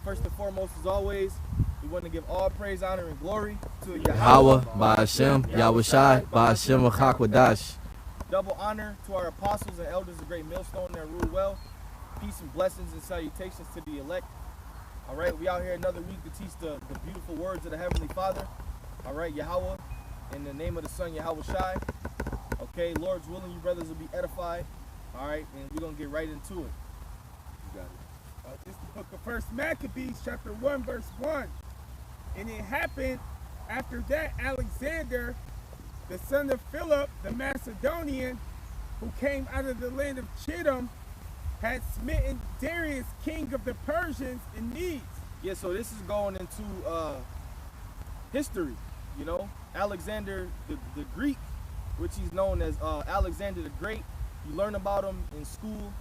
First and foremost, as always, we want to give all praise, honor, and glory to Yahweh, Ba'ashem, Yahushai, Ba'ashem, Chakwadash. Double honor to our apostles and elders of Great Millstone that rule well. Peace and blessings and salutations to the elect. All right, we out here another week to teach the beautiful words of the Heavenly Father. All right, Yahweh, in the name of the Son, Yahushai. Okay, Lord's willing, you brothers will be edified. All right, and we're going to get right into it. You got it. This is the book of First Maccabees, chapter 1, verse 1. And it happened after that Alexander, the son of Philip, the Macedonian, who came out of the land of Chittim, had smitten Darius, king of the Persians, in Medes. Yeah, so this is going into history, you know. Alexander the Greek, which he's known as Alexander the Great. You learn about him in school,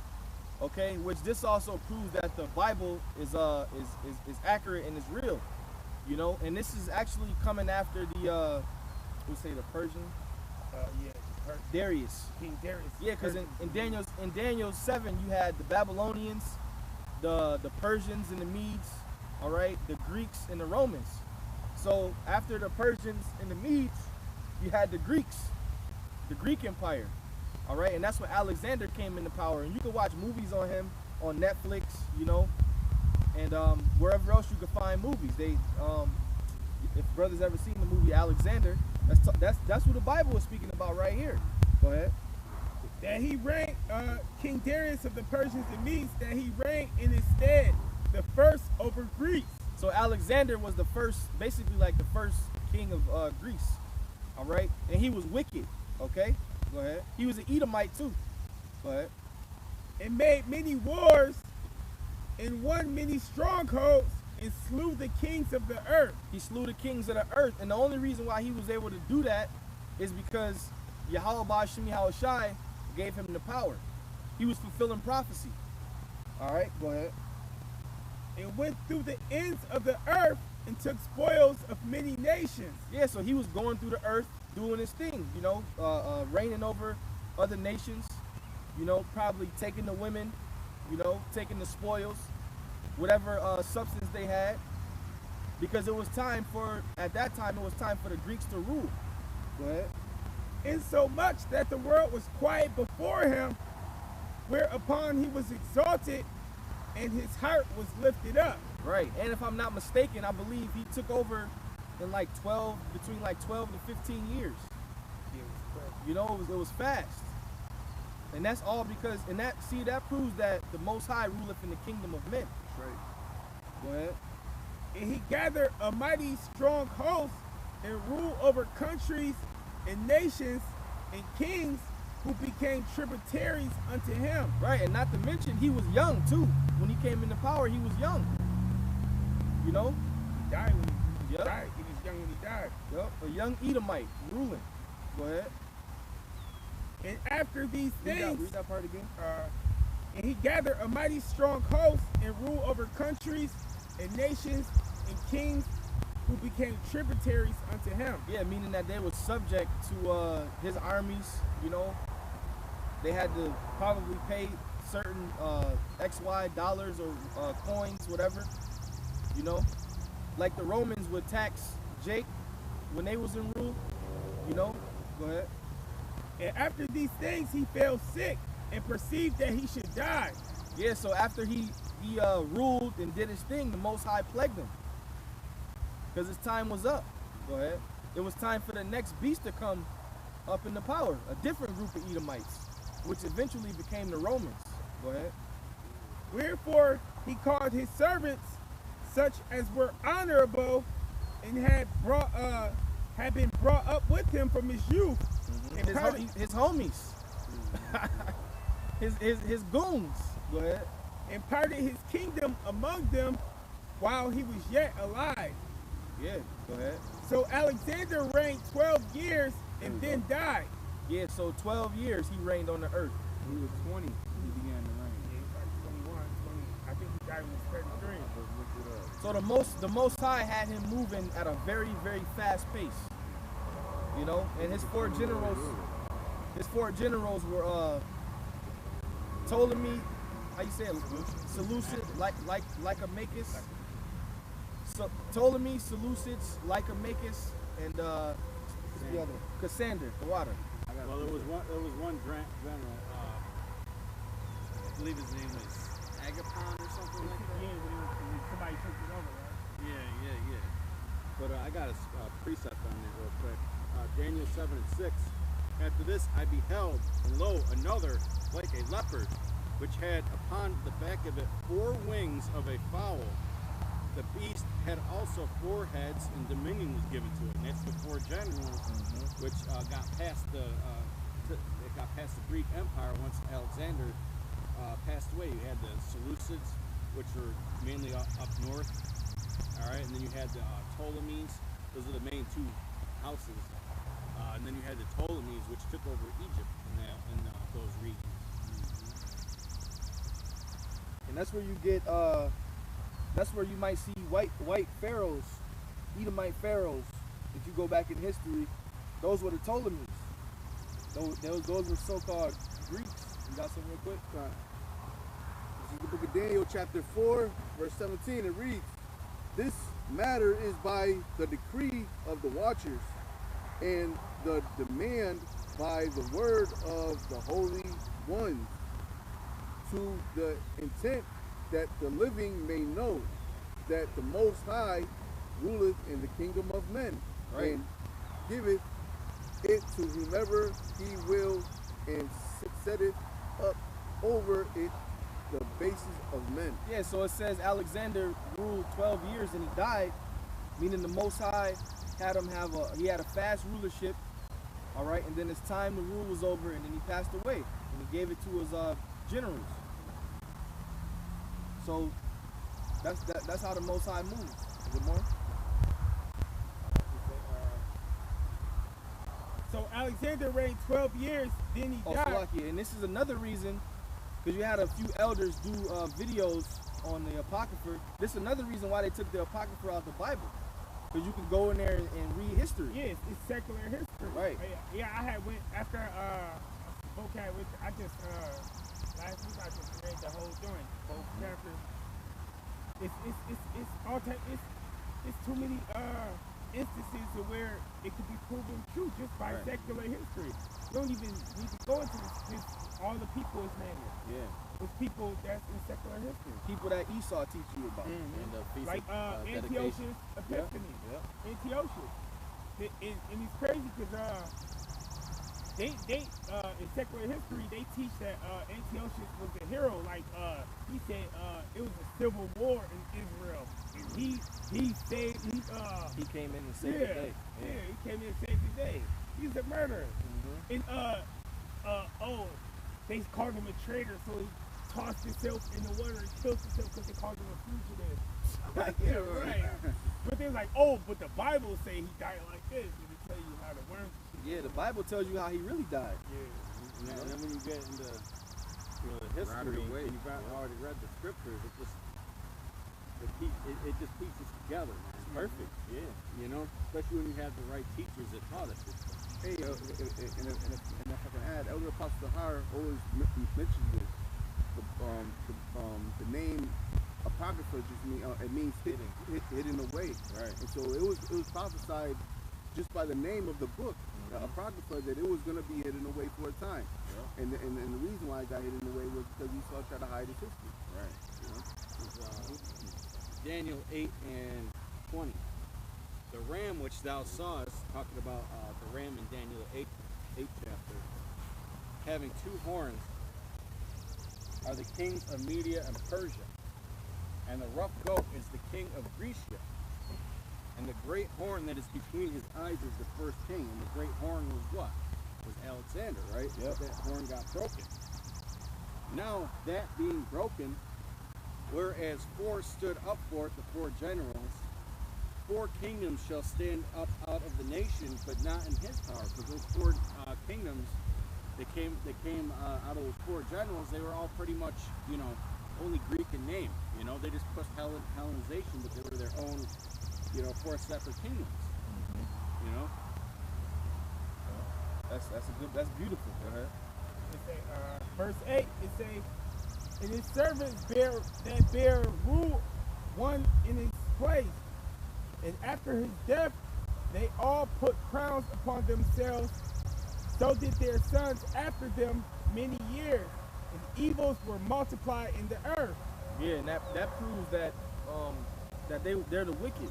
okay? Which this also proves that the Bible is accurate and is real, you know. And this is actually coming after the we'll say the Persian. Darius. King Darius. Yeah, because in Daniel 7 you had the Babylonians, the Persians and the Medes, all right, the Greeks and the Romans. So after the Persians and the Medes, you had the Greeks, the Greek Empire, all right, and that's when Alexander came into power. And you can watch movies on him on Netflix, you know, and wherever else you can find movies. They, if brothers ever seen the movie Alexander, that's what the Bible is speaking about right here. Go ahead. That he reigned, King Darius of the Persians and Medes, that he reigned in his stead, the first over Greece. So Alexander was the first, basically like the first king of Greece, all right? And he was wicked, okay? Go ahead. He was an Edomite too. Go ahead. And made many wars and won many strongholds and slew the kings of the earth. He slew the kings of the earth, and the only reason why he was able to do that is because Yahweh Ba'ashem Yahushai gave him the power. He was fulfilling prophecy. All right, go ahead. And went through the ends of the earth and took spoils of many nations. Yeah, so he was going through the earth doing his thing, you know, reigning over other nations, you know, probably taking the women, you know, taking the spoils, whatever substance they had, because it was time for, at that time, it was time for the Greeks to rule. Go ahead. Insomuch that the world was quiet before him, whereupon he was exalted, and his heart was lifted up. Right, and if I'm not mistaken, I believe he took over in like between 12 to 15 years. You know, it was fast. And that's all because, and that proves that the Most High ruleth in the kingdom of men. Right. Go ahead. And he gathered a mighty strong host and ruled over countries and nations and kings who became tributaries unto him. Right, and not to mention he was young too. When he came into power, he was young. You know? He died when he died. He was young when he died. Yep, a young Edomite ruling. Go ahead. And after these things, read that part again. And he gathered a mighty strong host and ruled over countries and nations and kings who became tributaries unto him. Yeah, meaning that they were subject to his armies, you know. They had to probably pay certain XY dollars or coins, whatever, you know. Like the Romans would tax Jake when they was in rule, you know. Go ahead. And after these things he fell sick and perceived that he should die. Yeah, so after he ruled and did his thing, the Most High plagued him. Because his time was up. Go ahead. It was time for the next beast to come up into power. A different group of Edomites, which eventually became the Romans. Go ahead. Wherefore he called his servants, such as were honorable and had been brought up with him from his youth. And his homies. his goons. Go ahead. And parted his kingdom among them while he was yet alive. Yeah, go ahead. So Alexander reigned 12 years and then died. Yeah, so 12 years he reigned on the earth. He was 20 when he began to reign. Yeah, he was like 21, 20. I think he died when he was 33. So the most High had him moving at a very, very fast pace. You know, and his four generals were Ptolemy, how you say it? Seleucus, like a Macus, So Ptolemy, Seleucids, Lycomachus, and what's the other? Cassander, the water. Well, there was one general. I believe his name was Agapon or something like that. Yeah, when somebody took it over, right? Yeah. But I got a precept on that real quick. Daniel 7 and 6. After this I beheld, and lo, another like a leopard, which had upon the back of it 4 wings of a fowl. The beast had also 4 heads, and dominion was given to it. And that's the 4 generals, which got past the Greek Empire once Alexander passed away. You had the Seleucids, which were mainly up north. All right, and then you had the Ptolemies. Those are the main 2 houses. And then you had the Ptolemies, which took over Egypt in those regions. And that's where you get that's where you might see white pharaohs, Edomite pharaohs. If you go back in history, those were the Ptolemies. Those were so-called Greeks. You got something real quick? This is the book of Daniel, chapter 4, verse 17. It reads, "This matter is by the decree of the watchers, and the demand by the word of the holy ones, to the intent that the living may know that the Most High ruleth in the kingdom of men, Right. and giveth it to whomever he will, and set it up over it the basis of men." Yeah, so it says Alexander ruled 12 years and he died, meaning the Most High had him he had a fast rulership, all right, and then his time to rule was over, and then he passed away, and he gave it to his generals. So that's how the Most High moves. Is it more? So Alexander reigned 12 years, then he Oh, died. Slovakia. And this is another reason, because you had a few elders do videos on the Apocrypha. This is another reason why they took the Apocrypha out of the Bible. Because you can go in there and read history. Yes, it's secular history. Right. Yeah, I had went after okay, I just last week I just read the whole joint, both chapters. It's too many instances of where it could be proven true just by Right. secular history. You don't even need to go into this all the people is named. Yeah. It's people that's in secular history. People that Esau teach you about. And the feast Like of dedication. Antiochus Epiphanes. Yeah. Antiochus. And it's crazy because they in secular history they teach that Antiochus was a hero. Like he said it was a civil war in Israel. And he saved He came in and saved the day. yeah, he came in and saved the day. He's a murderer. And they called him a traitor, so he tossed himself in the water and killed himself because they called him a fugitive. Like, yeah, right. But they're like, but the Bible say he died like this, and they tell you how the worms. Yeah, the Bible tells you how he really died. And then when you get into the history, away. and you've already read the scriptures, it just pieces together, man. It's perfect. Yeah. You know, especially when you have the right teachers that taught us this stuff. Hey, and if I can add, Elder Apostle Har always mentions this. The name Apocrypha just means hidden away. Right. And so it was prophesied just by the name of the book, Apocrypha, that it was going to be hidden away for a time. Yeah. And the reason why it got hidden away was because Esau tried to hide his history. Right. You know? Daniel 8 and 20. The ram which thou sawest, talking about the ram in Daniel 8 chapter, having 2 horns, are the kings of Media and Persia. And the rough goat is the king of Grecia. And the great horn that is between his eyes is the first king. And the great horn was what? Was Alexander, right? Yep. That horn got broken. Now, that being broken, whereas 4 stood up for it, the 4 generals, 4 kingdoms shall stand up out of the nation, but not in his power. Because those 4 kingdoms that came out of those 4 generals, they were all pretty much, only Greek in name. They just pushed Hellenization, but they were their own, 4 separate kingdoms. That's beautiful. Go ahead. It say, verse 8, it say, and his servants bear rule one in his place, And after his death, they all put crowns upon themselves. So did their sons after them many years. And evils were multiplied in the earth. Yeah, and that proves that they're the wicked.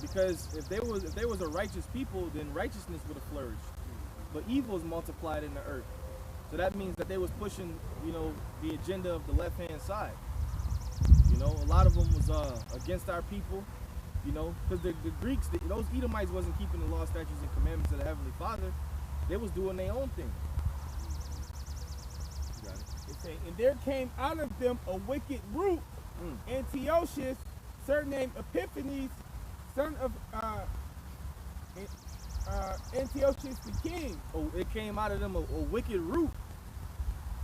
Because if they was a righteous people, then righteousness would have flourished. But evil is multiplied in the earth. So that means that they was pushing, the agenda of the left-hand side. A lot of them was against our people, because the Greeks, those Edomites wasn't keeping the law, statutes, and commandments of the Heavenly Father. They was doing their own thing. It say, and there came out of them a wicked root, Antiochus, surnamed Epiphanes, son of Antiochus the king. Oh, it came out of them a wicked root.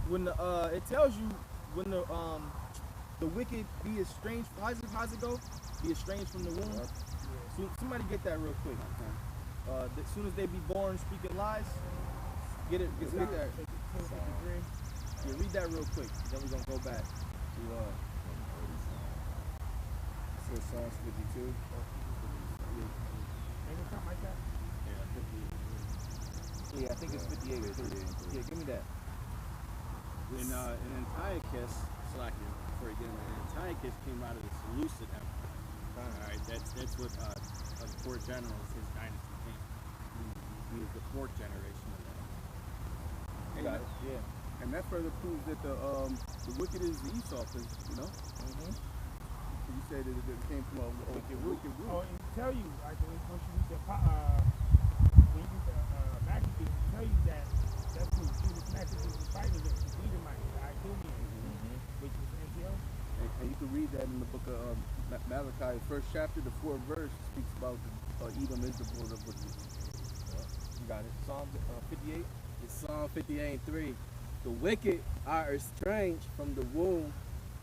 When it tells you when the wicked be estranged, how's it go? Be estranged from the womb. So, somebody get that real quick. As soon as they be born speaking lies, get that. Yeah, read that real quick. Then we're gonna go back to So Psalms 52. Maybe something like that. Yeah, I think it's 58. Yeah, give me that. In Antiochus, before you get in there, Antiochus came out of the Seleucid Empire. All right, that's what of the four generals his dynasty came. He was the fourth generation of that. Got it. Yeah. And that further proves that the wicked is the Esau, because you say that it came from a wicked root. Oh, and tell you, I think once you read when you read the Maccabees, it tell you that that's who Judas Maccabees was fighting against, the Edomites, the Idumeans, which was Antioch. And you can read that in the book of Malachi, first chapter, the 4th verse, speaks about Edom is the border of wicked. You got it. Psalm 58. It's Psalm 58:3. The wicked are estranged from the womb.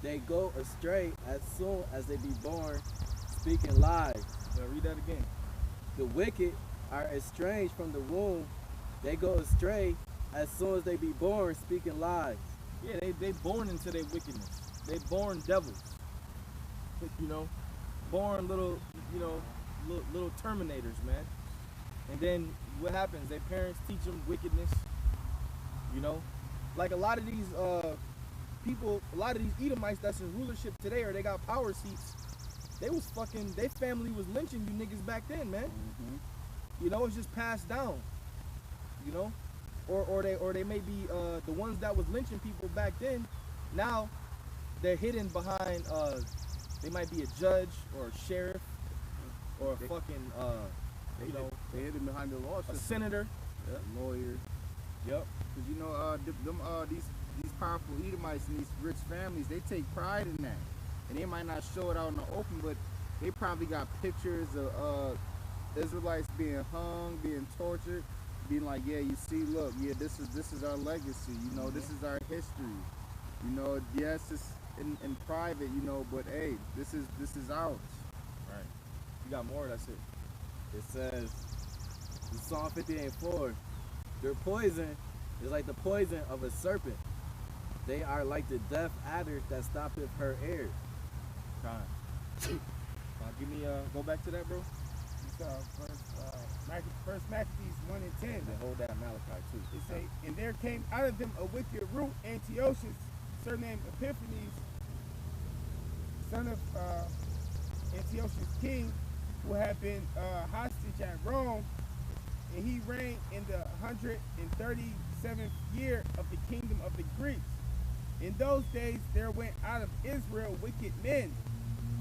They go astray as soon as they be born, speaking lies. Read that again. The wicked are estranged from the womb. They go astray as soon as they be born, speaking lies. Yeah, they born into their wickedness. They born devils. Born little terminators, man. And then what happens? Their parents teach them wickedness. Like a lot of these people, a lot of these Edomites that's in rulership today, or they got power seats. Their family was lynching you niggas back then, man. It's just passed down. Or they may be the ones that was lynching people back then. Now they're hidden behind. They might be a judge or a sheriff or a fucking they hid him behind the law system. a senator. A lawyer. Yep. Because these powerful Edomites and these rich families, they take pride in that, and they might not show it out in the open, but they probably got pictures of Israelites being hung, being tortured, being like, yeah, you see, look, yeah, this is our legacy, this is our history, yes, it's in private, but hey, this is ours. Right. You got more? That's it. It says in Psalm 58:4, their poison is like the poison of a serpent. They are like the deaf adder that stoppeth her air. Give me go back to that, bro. First Maccabees 1 and 10. And hold that Malachi too. It say, and there came out of them a wicked root, Antiochus, surnamed Epiphanes, son of Antiochus king, who had been hostage at Rome, and he reigned in the 137th year of the kingdom of the Greeks. In those days there went out of Israel wicked men,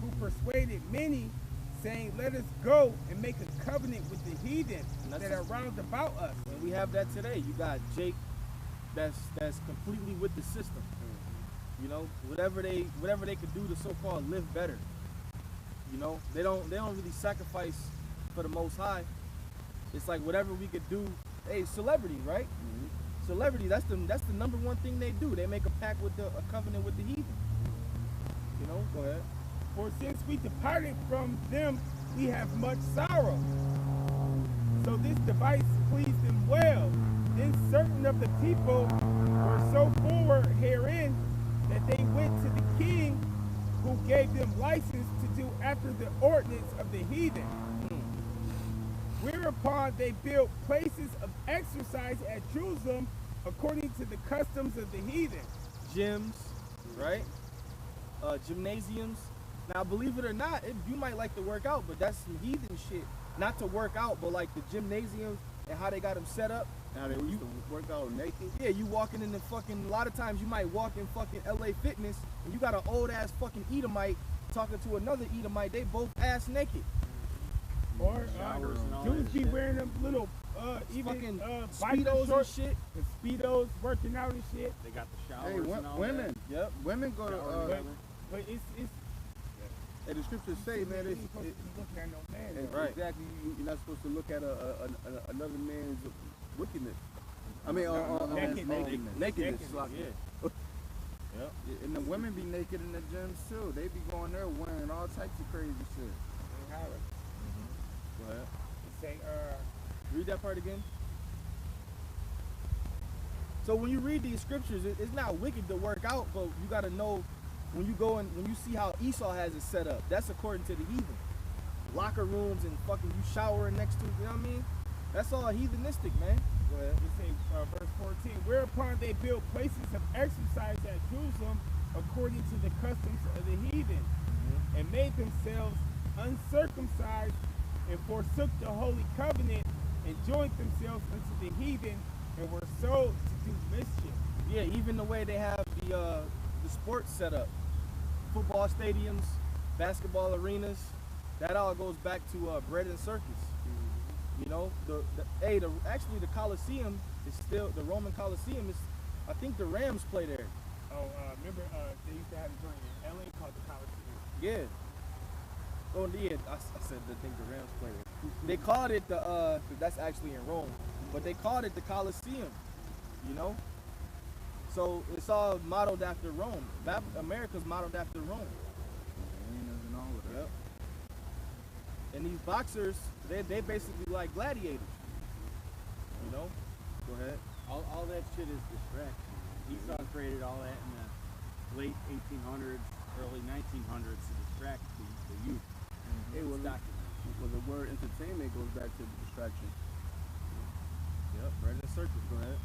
who persuaded many, saying, let us go and make a covenant with the heathen that are round about us. And we have that today. You got Jake that's completely with the system. Whatever they could do to so-called live better. They don't really sacrifice for the Most High. It's like whatever we could do. Hey, celebrity, right? Celebrity, that's the number one thing they do. They make a pact with a covenant with the heathen. Go ahead. For since we departed from them, we have much sorrow. So this device pleased them well. Then certain of the people were so forward herein that they went to the king, who gave them license to do after the ordinance of the heathen. Whereupon they built places of exercise at Jerusalem according to the customs of the heathen. Gyms, right? Gymnasiums. Now, believe it or not, you might like to work out, but that's some heathen shit. Not to work out, but like the gymnasiums and how they got them set up. Now they used to work out naked. Yeah, you walking in the fucking, a lot of times you might walk in fucking LA Fitness and you got an old ass fucking Edomite talking to another Edomite, they both ass naked. Or Showers and all dudes that be shit. wearing them little Fucking biker Speedos and shorts, shit. the Speedos working out and shit. They got the showers Hey, and all women. Yep. Women go to. But it's And the scriptures say, man, you it's, ain't supposed to be looking at no man. and though. Right. exactly. You're not supposed to look at another man's wickedness. I mean, Nakedness. nakedness. Yeah. Yep. And the women be naked in the gyms too. They be going there wearing all types of crazy shit. They have it. Go ahead. They say, Read that part again. So when you read these scriptures, it's not wicked to work out, but you got to know when you go and when you see how Esau has it set up. That's according to the heathen. Locker rooms and fucking you showering next to, you know what I mean? That's all heathenistic, man. Go ahead. It say, verse 14, whereupon they built places of exercise at Jerusalem according to the customs of the heathen, and made themselves uncircumcised, and forsook the holy covenant, and joined themselves unto the heathen, and were sold to do mischief. Yeah, even the way they have the sports set up, football stadiums, basketball arenas, that all goes back to bread and circus. You know, actually the Colosseum is still, the Roman Colosseum is, I think the Rams play there. Oh, remember they used to have a joint in LA called the Coliseum. Yeah. Oh yeah, I said I think the Rams play there. They called it that's actually in Rome, but they called it the Colosseum. You know. So it's all modeled after Rome. America's modeled after Rome. Arenas and all of that. Yep. And these boxers, they basically like gladiators. You know? Go ahead. All that shit is distraction. Esau created all that in the late 1800s, early 1900s to distract the youth. Hey, well, It's documented. well, the word entertainment goes back to distraction. Yep, bread and circus. Go ahead.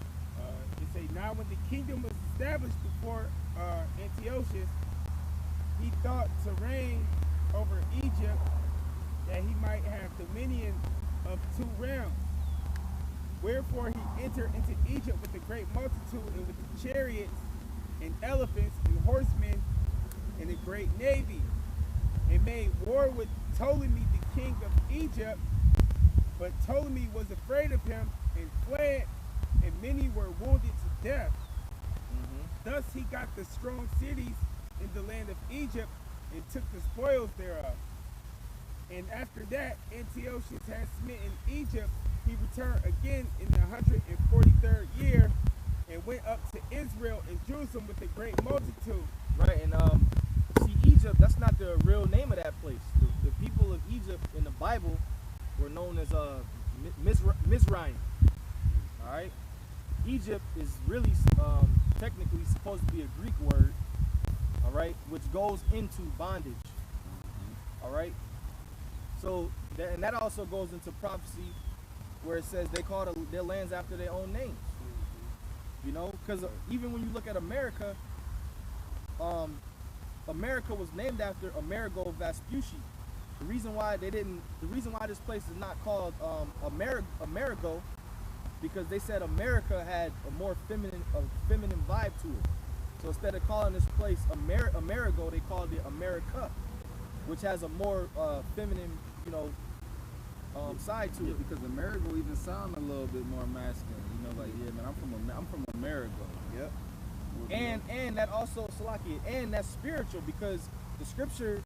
It say, now when the kingdom was established before Antiochus, he thought to reign over Egypt, that he might have dominion of 2 realms. Wherefore he entered into Egypt with a great multitude, and with chariots and elephants and horsemen and a great navy, and made war with Ptolemy the king of Egypt. But Ptolemy was afraid of him and fled, and many were wounded to death. Thus he got the strong cities in the land of Egypt, and took the spoils thereof. And after that, Antiochus had smitten Egypt. He returned again in the 143rd year, and went up to Israel and Jerusalem with a great multitude. Right, and see, Egypt, that's not the real name of that place. The people of Egypt in the Bible were known as Mizraim. All right, Egypt is really technically supposed to be a Greek word. All right, which goes into bondage. All right, so that also goes into prophecy, where it says they call their lands after their own names. You know, because even when you look at America, America was named after Amerigo Vespucci. The reason why this place is not called Amerigo, because they said America had a more feminine vibe to it. So instead of calling this place Amerigo, they called it America, which has a more feminine, side to it. Because Amerigo even sound a little bit more masculine. You know, like, yeah, man, I'm from Amerigo. Yep. And that also, Salakia, and that's spiritual, because the scripture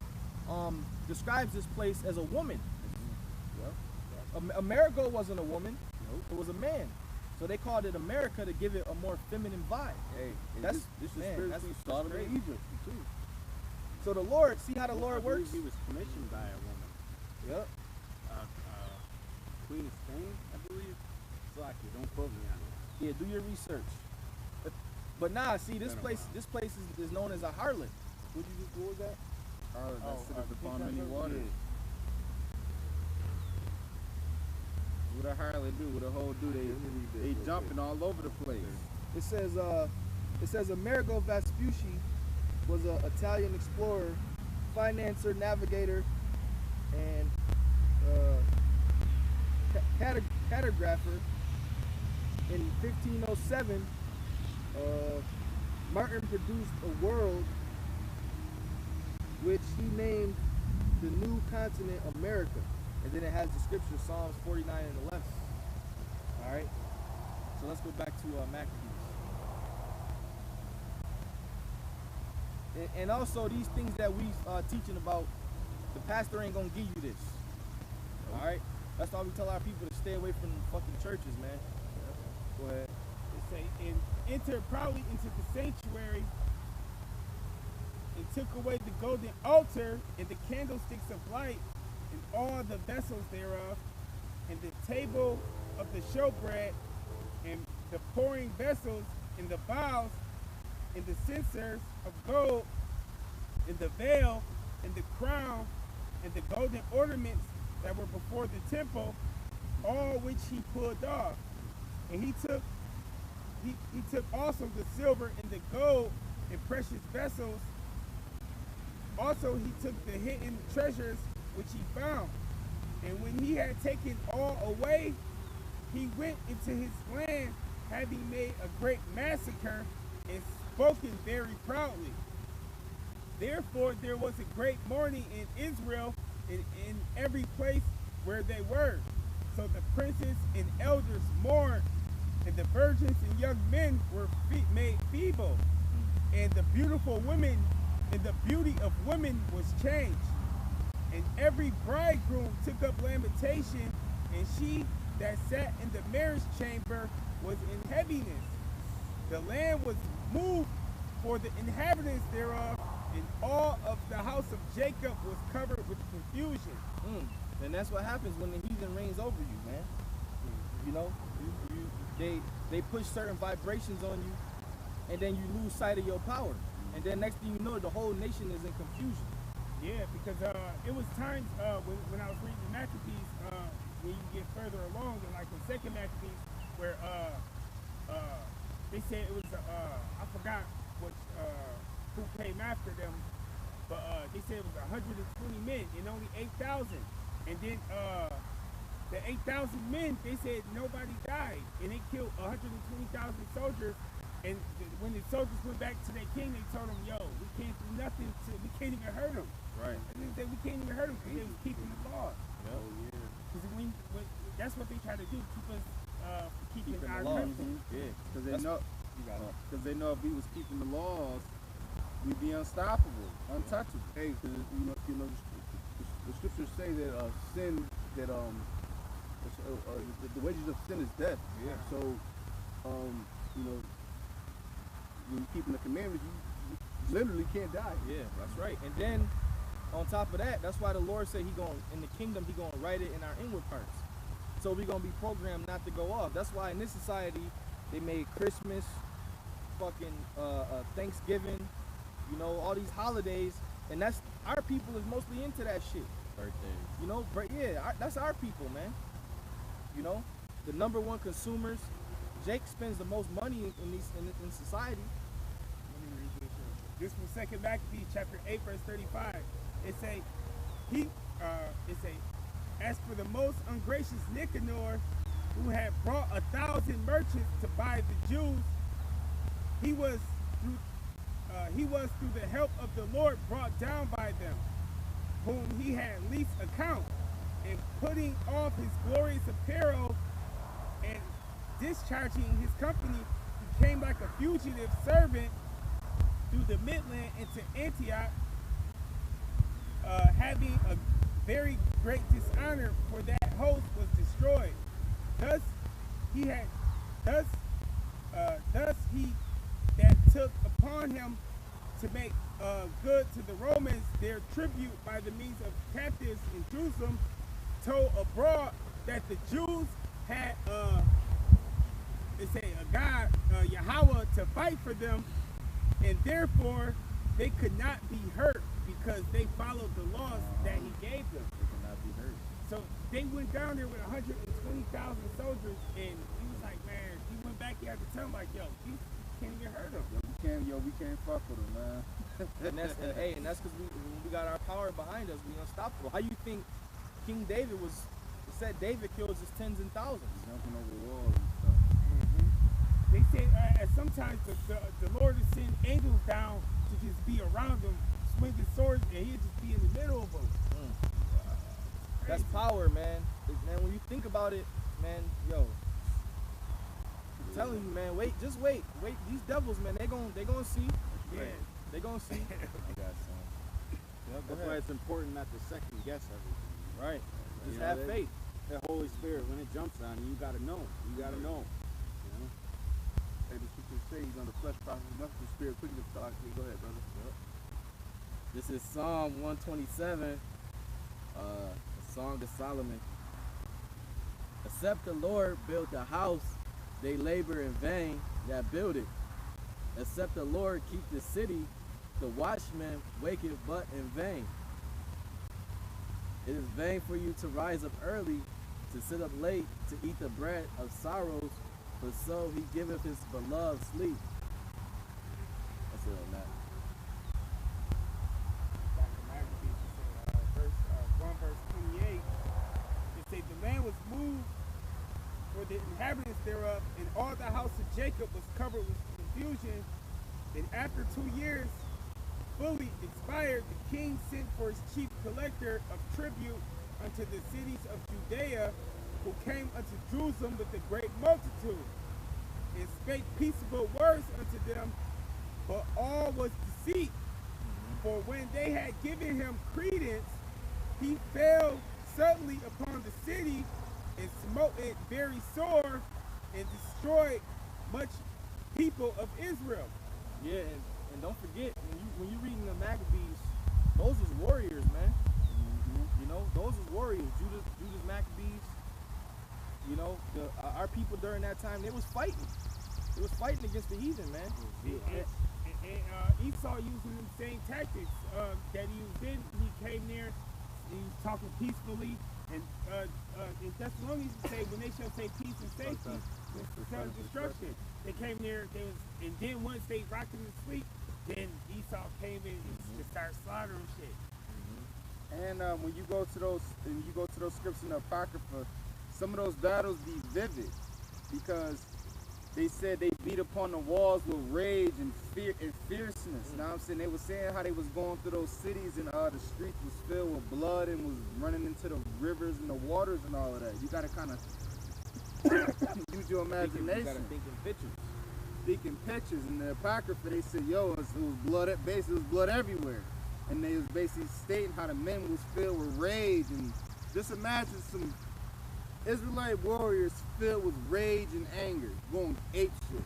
describes this place as a woman. Yep. Amerigo wasn't a woman. Nope. It was a man. So they called it America to give it a more feminine vibe. Hey, this is spiritually started in Egypt too. So the Lord, see how the Lord works? He was commissioned by a woman. Yep. Queen of Spain, I believe. Salakia, don't quote me on it. Yeah, do your research. But nah, see, this place is known as a harlot. What was that? That sitteth upon King many James waters. What a harlot do? What a hoe do? They jumping all over the place. It says Amerigo Vespucci was an Italian explorer, financier, navigator, and cartographer. In 1507, Martin produced a world which he named the new continent America. And then it has the scripture Psalms 49 and 11. All right. So let's go back to Maccabees. And also these things that we teaching about, the pastor ain't gonna give you this. All right. That's why we tell our people to stay away from fucking churches, man. Go ahead. It say, and entered proudly into the sanctuary and took away the golden altar and the candlesticks of light and all the vessels thereof, and the table of the showbread, and the pouring vessels, and the bowls, and the censers of gold, and the veil, and the crown, and the golden ornaments that were before the temple, all which he pulled off. And he took also the silver and the gold and precious vessels. Also he took the hidden treasures which he found. And when he had taken all away, he went into his land, having made a great massacre and spoken very proudly. Therefore there was a great mourning in Israel and in every place where they were. So the princes and elders mourned, and the virgins and young men were made feeble, and the beautiful women, and the beauty of women was changed. And every bridegroom took up lamentation, and she that sat in the marriage chamber was in heaviness. The land was moved for the inhabitants thereof, and all of the house of Jacob was covered with confusion. And that's what happens when the heathen reigns over you, man. You know, they push certain vibrations on you, and then you lose sight of your power. And then next thing you know, the whole nation is in confusion. Yeah, because it was times when I was reading the Maccabees, when you get further along, and like in Second Maccabees, where they said it was I forgot who came after them, but they said it was 120 men and only 8,000. And then the 8,000 men, they said nobody died, and they killed 120,000 soldiers. And when the soldiers went back to their king, they told him, "Yo, we can't do nothing. We can't even hurt them." Right. And they said we can't even hurt them because they was keeping the laws. Oh yeah. Because that's what they try to do, keep us keeping Keeping our the laws. country. Yeah. Because That's- they know if we was keeping the laws, we'd be unstoppable, untouchable. Hey, because the scriptures say that sin, that the wages of sin is death. Yeah. So, when you're keeping the commandments, you literally can't die. Yeah, that's right. And then on top of that, that's why the Lord said in the kingdom, he gonna write it in our inward parts. So we're gonna be programmed not to go off. That's why in this society, they made Christmas, fucking Thanksgiving, all these holidays, and that's our people is mostly into that shit. Birthdays. That's our people, man. The number one consumers. Jake spends the most money in society. Let me read this. This was Second Maccabees chapter 8 verse 35. It say, as for the most ungracious Nicanor, who had brought 1,000 merchants to buy the Jews, he was through the help of the Lord brought down by them, whom he had least account, and putting off his glorious apparel and discharging his company, he came like a fugitive servant through the midland into Antioch, having a very great dishonor, for that host was destroyed. Thus he that took upon him to make good to the Romans their tribute by the means of captives in Jerusalem, told abroad that the Jews had a God, Yahweh, to fight for them, and therefore they could not be hurt because they followed the laws that he gave them. They cannot be hurt. So they went down there with 120,000 soldiers, and he was like, man, he went back there at the time like, yo, you can't even hurt him. We can't fuck with him, man. and that's because when we got our power behind us, we unstoppable. How you think King David was? It said David kills his tens and thousands. Jumping over walls and stuff. They say sometimes the Lord will send angels down to just be around them, swinging swords, and he'll just be in the middle of them. That's power, man. Man, when you think about it, man, yo, I'm telling you, man, just wait. These devils, man, they gonna see. Yeah. They gonna see. I got some. That's why it's important not to second guess everything. Right. Just You know, have faith. That Holy Spirit, when it jumps on you, you gotta know. You gotta know. You know? And the scriptures say, the flesh profits nothing, the spirit quickens the thought. Go ahead, brother. This is Psalm 127, a Song of Solomon. Except the Lord build the house, they labor in vain that build it. Except the Lord keep the city, the watchman waketh but in vain. It is vain for you to rise up early, to sit up late, to eat the bread of sorrows, for so he giveth his beloved sleep. That's it on that. Back in Maccabees, it said, 1 verse 28, it said, the land was moved for the inhabitants thereof, and all the house of Jacob was covered with confusion. And after 2 years fully expired, the king sent for his chief collector of tribute unto the cities of Judea, who came unto Jerusalem with a great multitude, and spake peaceable words unto them, but all was deceit. For when they had given him credence, he fell suddenly upon the city, and smote it very sore, and destroyed much people of Israel. Yeah, and don't forget when you reading the Maccabees, those was warriors, man. You know, those was warriors. Judas Maccabees. You know, our people during that time, they was fighting. They was fighting against the heathen, man. And Esau using the same tactics that he was in. He came there, he was talking peacefully, and in Thessalonians say, when they shall say peace and safety, it's destruction. They came there, and then once they rocked him to sleep, then Esau came in and started slaughtering shit. And when you go to those scripts in the Apocrypha, some of those battles be vivid because they said they beat upon the walls with rage and fear and fierceness. You know what I'm saying? They were saying how they was going through those cities and the streets was filled with blood and was running into the rivers and the waters and all of that. You gotta kind of use your imagination. You gotta think in pictures. Speaking pictures. In the Apocrypha, they said, yo, it was blood. Basically, it was blood everywhere. And they was basically stating how the men was filled with rage. And just imagine some Israelite warriors filled with rage and anger, going ape shit,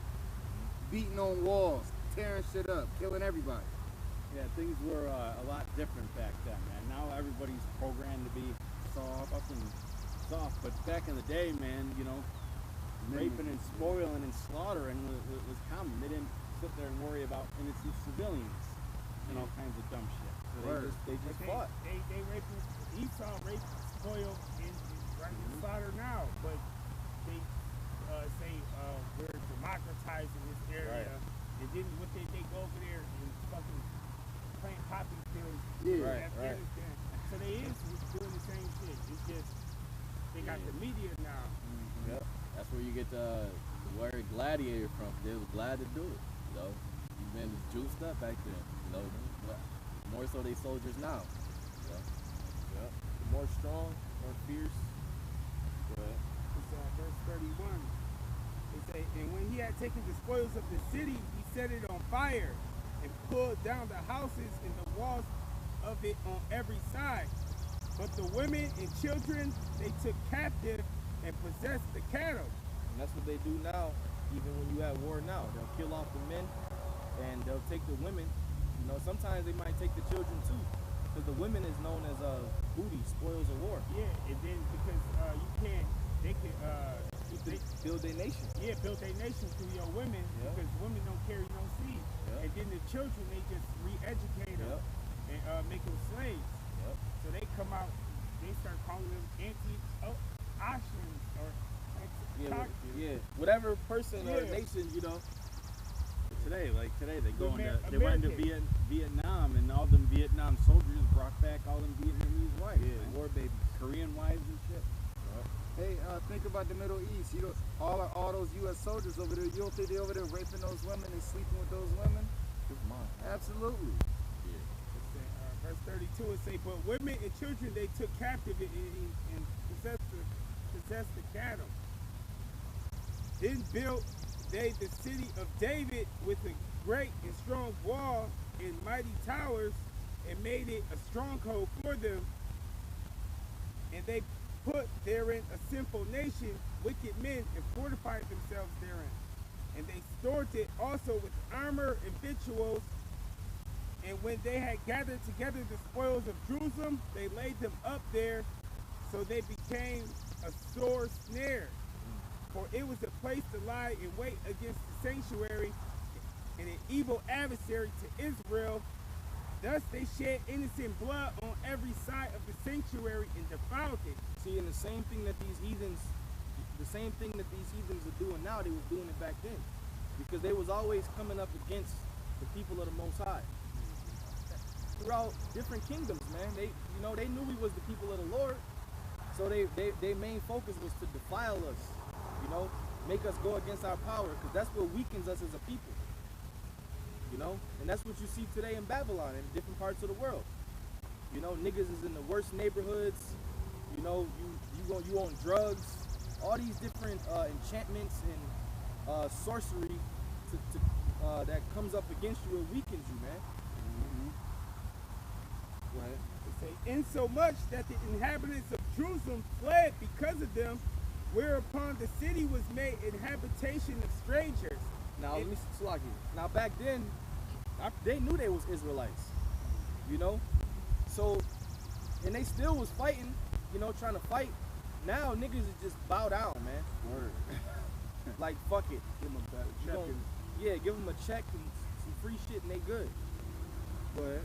beating on walls, tearing shit up, killing everybody. Yeah, things were a lot different back then, man. Now everybody's programmed to be soft, but back in the day, man, you know, raping and spoiling and slaughtering was common. They didn't sit there and worry about innocent civilians and all kinds of dumb shit. So they just fought. They raped Esau, raped, spoiled, and slaughter now, but they say we're democratizing this area, and then what they go over there and fucking playing poppy pills in Afghanistan. So they is doing the same shit. It's just they got the media now. Yep. That's where you get the word gladiator from. They was glad to do it. You know, these men was juiced up back then. You know, more so they soldiers now. You know? Yep. More strong, more fierce. It's verse 31. It say, and when he had taken the spoils of the city, he set it on fire and pulled down the houses and the walls of it on every side. But the women and children they took captive and possessed the cattle. And that's what they do now, even when you at war now. They'll kill off the men and they'll take the women. You know, sometimes they might take the children too, because the women is known as booty, spoils of war. Yeah, and then because they can build their nation. Yeah, build their nation through your women, because women don't carry no seed. And then the children, they just re-educate them and make them slaves. So they come out, they start calling them anti-Oshans or Yeah, whatever person or Yeah. nation, you know. Today they go Amer- into they went into American. Vietnam, and all them Vietnam soldiers brought back all them Vietnamese wives. Yeah, man. war babies. Korean wives and shit. Hey, think about the Middle East. You don't, all those U.S. soldiers over there. You don't think they over there raping those women and sleeping with those women? It's mine. Absolutely. verse 32 it say, but women and children they took captive and possessed the cattle. Then built they the city of David with a great and strong wall and mighty towers, and made it a stronghold for them. And they put therein a sinful nation, wicked men, and fortified themselves therein. And they stored it also with armor and victuals. And when they had gathered together the spoils of Jerusalem, they laid them up there, so they became a sore snare. For it was a place to lie in wait against the sanctuary, and an evil adversary to Israel. Thus they shed innocent blood on every side of the sanctuary and defiled it. See, and the same thing that these heathens are doing now, they was doing it back then. Because they was always coming up against the people of the Most High. Throughout different kingdoms, man. They knew we was the people of the Lord. So their main focus was to defile us, make us go against our power, because that's what weakens us as a people. And that's what you see today in Babylon and different parts of the world. Niggas is in the worst neighborhoods. You on drugs. All these different enchantments and sorcery that comes up against you, it weakens you, man. Right. It say, insomuch that the inhabitants of Jerusalem fled because of them, whereupon the city was made an habitation of strangers. Now, let me slug you. Now, back then, they knew they was Israelites, So, and they still was fighting, trying to fight. Now, niggas is just bow down, man. Word. Like, fuck it. Give them a better check. Yeah, give them a check and some free shit, and they good. But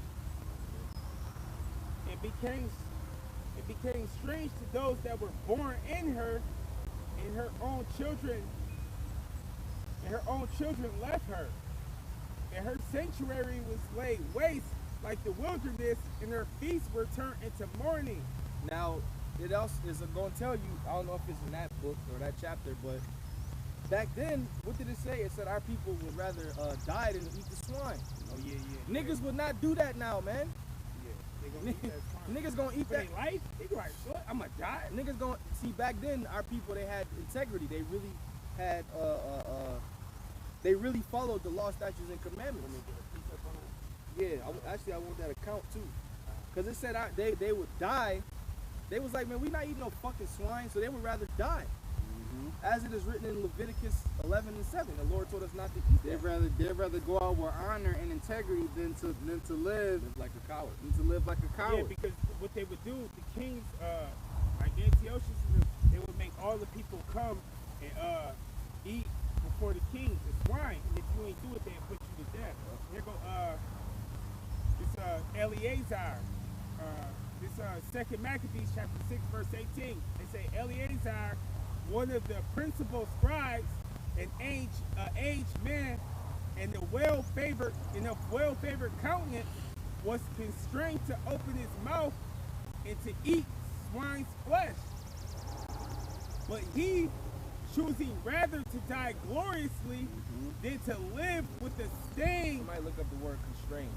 It became strange to those that were born in her, and her own children left her. And her sanctuary was laid waste like the wilderness, and her feasts were turned into mourning. now, it else is going to tell you, I don't know if it's in that book or that chapter, but back then, what did it say? It said our people would rather die than eat the swine. Oh yeah. Niggas would not do that now, man. Yeah, they gonna eat that swine. Niggas gonna eat For that. their life, they go like, what? I'm gonna die. Niggas gonna see, back then our people, they had integrity. They really had they really followed the law, statutes, and commandments. Yeah, I want that account too, cause it said they would die. They was like, man, we not eating no fucking swine, so they would rather die. As it is written in Leviticus 11 and 7, the Lord told us not to eat that. They'd rather go out with honor and integrity than to live like a coward. like a coward. Yeah, because what they would do, the kings, like Antiochus, they would make all the people come and eat before the king, the swine. And if you ain't do it, they'll put you to death. Here go this Eleazar. This 2nd Maccabees chapter 6 verse 18. They say Eleazar, one of the principal scribes, an aged man, and of well-favored countenance, was constrained to open his mouth and to eat swine's flesh. But he, choosing rather to die gloriously than to live with the stain. You might look up the word constrained.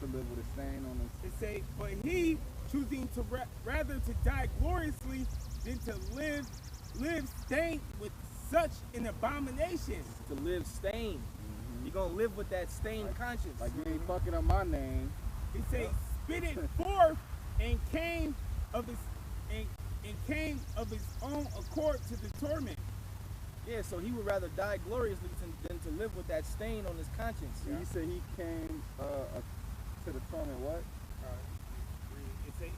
To live with a stain on his. It say, but he, choosing to rather to die gloriously than to live stained with such an abomination. To live stained. You're gonna live with that stained conscience. Like you ain't fucking up my name. He say, spit it forth, and came of his own accord to the torment. Yeah, so he would rather die gloriously than to live with that stain on his conscience. So you say he came to the torment. What? It's a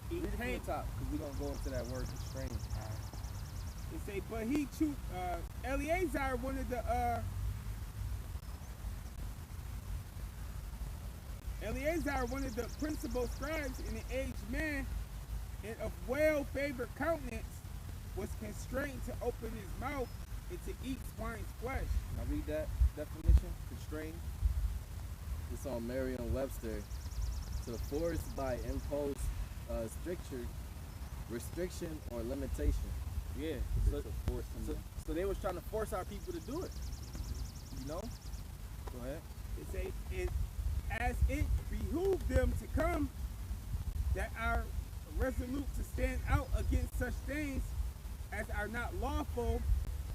he Read it from came. the top, because we're gonna go into that word constrained. It say, but he chose Eleazar, one of the Eleazar, one of the principal scribes, and an aged man, and of well-favored countenance, was constrained to open his mouth and to eat swine's flesh. Now read that definition. Constrained. It's on Merriam-Webster. To force by imposed stricture, restriction, or limitation. Yeah. So, so they was trying to force our people to do it. You know? Go ahead. As it behooved them to come, that are resolute to stand out against such things as are not lawful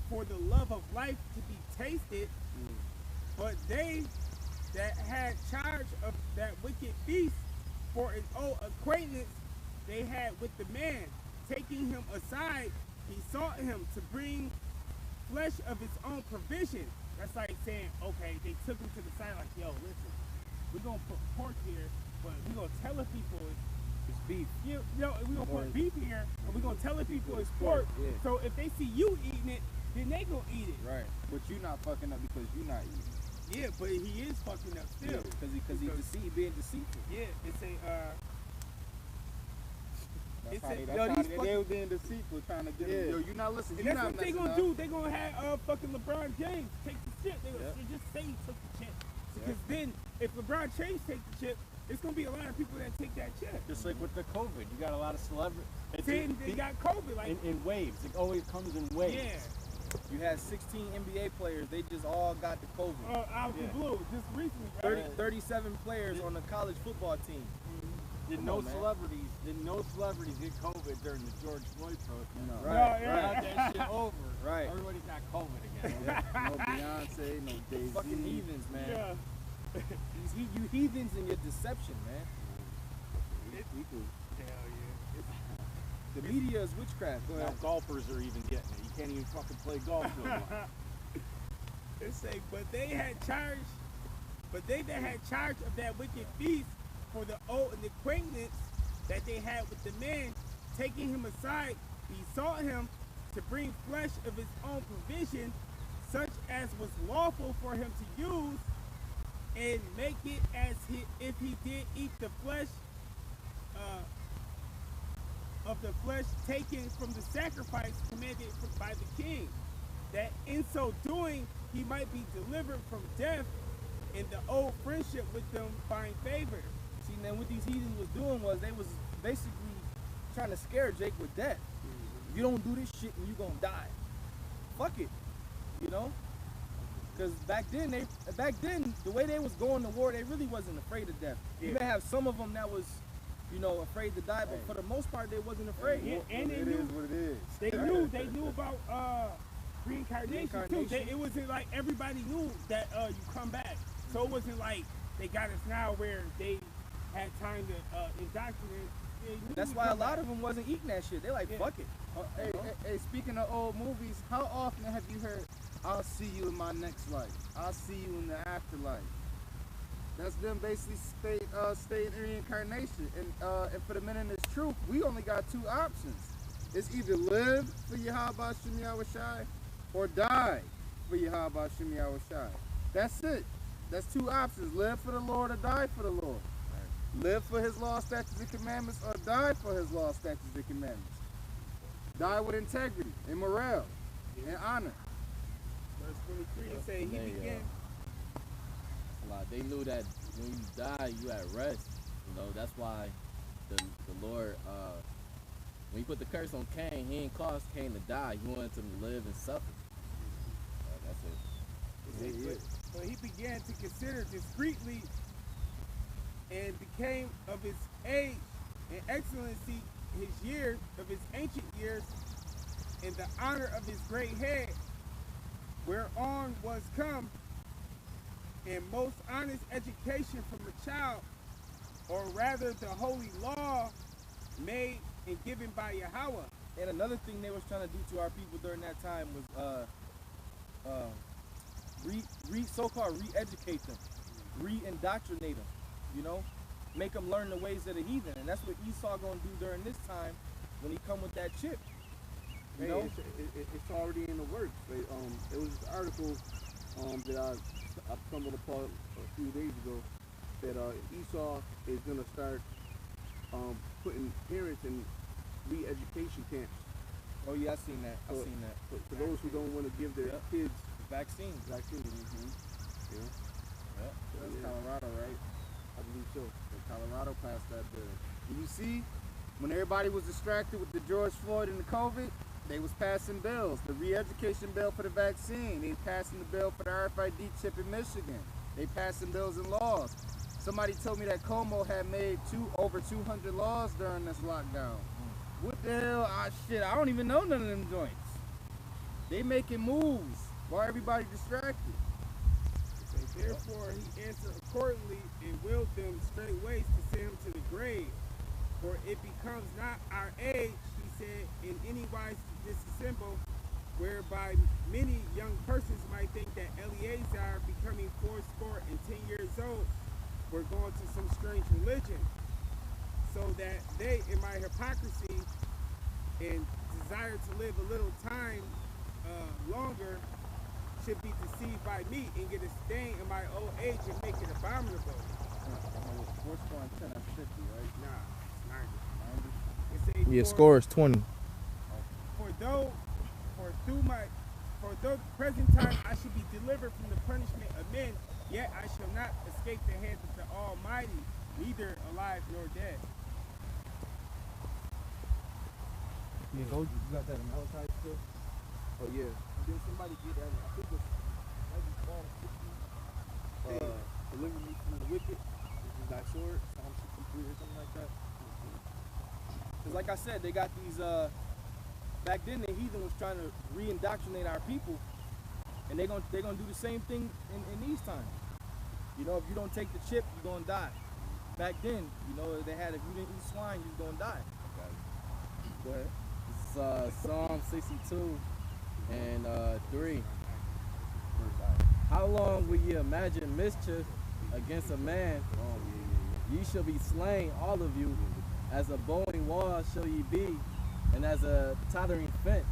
for the love of life to be tasted, but they that had charge of that wicked beast, for an old acquaintance they had with the man, taking him aside, he sought him to bring flesh of his own provision. That's like saying, okay, they took him to the side like, yo, listen, we're going to put pork here, but we're going to tell the people it's beef. We're going to put beef here, but we're going to tell the people it's pork. Yeah. So if they see you eating it, then they going to eat it. Right. But you not fucking up because you not eating. Yeah, but he is fucking up still. Because he's being deceitful. Yeah, it's a, That's how It's a- they, yo, that's how these they was being deceitful, trying to get Yeah. yo, you not listening. and You that's not what they messing gonna up. do. They gonna have fucking LeBron James take the chip. They gonna Yep. just say he took the chip. Because then, if LeBron James take the chip, it's gonna be a lot of people that take that chip. Just like with the COVID, you got a lot of celebrities. Then they got COVID. Like, in waves. It always comes in waves. yeah, You had 16 NBA players. They just all got the COVID. out the Yeah. blue, just recently. Right? 37 players on the college football team. Did Come no on, man. celebrities get COVID during the George Floyd protest? No. Right, yeah. Now that shit over. Right. Everybody's got COVID again. No Beyonce, no Jay-Z. Fucking heathens, man. Yeah. You heathens in your deception, man. People. Hell yeah. The media is witchcraft. Go Now ahead. golfers are even getting it. You can't even fucking play golf no more. It say, but they that had charge of that wicked beast, for the old and acquaintance that they had with the man, taking him aside, besought him to bring flesh of his own provision, such as was lawful for him to use, and make it as if he did eat the flesh of the flesh taken from the sacrifice commanded by the king, that in so doing he might be delivered from death, and the old friendship with them find favor. See, man, what these heathens was doing was they was basically trying to scare Jake with death. You don't do this shit and you gonna die. Fuck it, you know? Because back then, the way they was going to war, they really wasn't afraid of death. You may have some of them that was, afraid to die, but for the most part, they wasn't afraid. Yeah, and they It knew is what it is. they knew about reincarnation too. Reincarnation. It wasn't like everybody knew that you come back. So it wasn't like they got us now where they had time to indoctrinate. They knew That's we why a come lot back. of them wasn't eating that shit. They like, Yeah. fuck it. Hey, speaking of old movies, how often have you heard, I'll see you in my next life. I'll see you in the afterlife. That's them basically stating reincarnation. And for the men in this truth, we only got two options. It's either live for Yahweh Shem Yahushai or die for Yahweh Shem Yahushai. That's it. That's two options. Live for the Lord or die for the Lord. Live for his law, statutes, and commandments, or die for his law, statutes, and commandments. Die with integrity and morale and honor. Verse 23 it say he There you go. began. They knew that when you die, you at rest. That's why the Lord, when he put the curse on Cain, he didn't cause Cain to die. He wanted him to live and suffer. That's it. But he began to consider discreetly and became of his age and excellency his years, of his ancient years, and the honor of his great head, whereon was come, and most honest education from a child, or rather the holy law made and given by Yahweh. And another thing they was trying to do to our people during that time was so-called re-educate them, re-indoctrinate them, make them learn the ways of the heathen. And that's what Esau gonna do during this time when he come with that chip. You Hey, know? it's already in the works. It was this article that I stumbled upon a few days ago. that Esau is gonna start putting parents in re-education camps. Oh yeah, I seen that. I So- seen that. For those who don't want to give their Yep. kids Vaccine. vaccines. Yeah, Yep. That's yeah, Colorado, right? I believe so. Colorado passed that bill. And you see, when everybody was distracted with the George Floyd and the COVID, they was passing bills. The re-education bill for the vaccine. They passing the bill for the RFID chip in Michigan. They passing bills and laws. Somebody told me that Como had made over 200 laws during this lockdown. What the hell? Shit, I don't even know none of them joints. They making moves while everybody distracted. Say, therefore he answered accordingly and willed them straightways to send him to the grave. For it becomes not our age, he said, in any wise to disassemble, whereby many young persons might think that Eleazar, becoming 80 years old, were going to some strange religion, so that they, in my hypocrisy and desire to live a little time longer, should be deceived by me and get a stain in my old age and make it abominable. 4 score and 10, that's 50, right? Nah, 90. 90. It say, Yeah, score is 20. For though the present time I should be delivered from the punishment of men, yet I shall not escape the hands of the Almighty, neither alive nor dead. Yeah, go. You got that in Malachi still? Oh yeah. Did somebody get that? I think it's maybe Psalm 60. Deliver me from the wicked. This is thy sword. Psalm 63 or something like that. Because like I said, they got these, back then the heathen was trying to re-indoctrinate our people. And they're gonna do the same thing in these times. You know, if you don't take the chip, you're gonna die. Back then, you know, they had, if you didn't eat swine, you was gonna die. Go ahead. This is Psalm 62 and 3. How long will ye imagine mischief against a man? Ye shall be slain, all of you. As a bowing wall shall ye be, and as a tottering fence.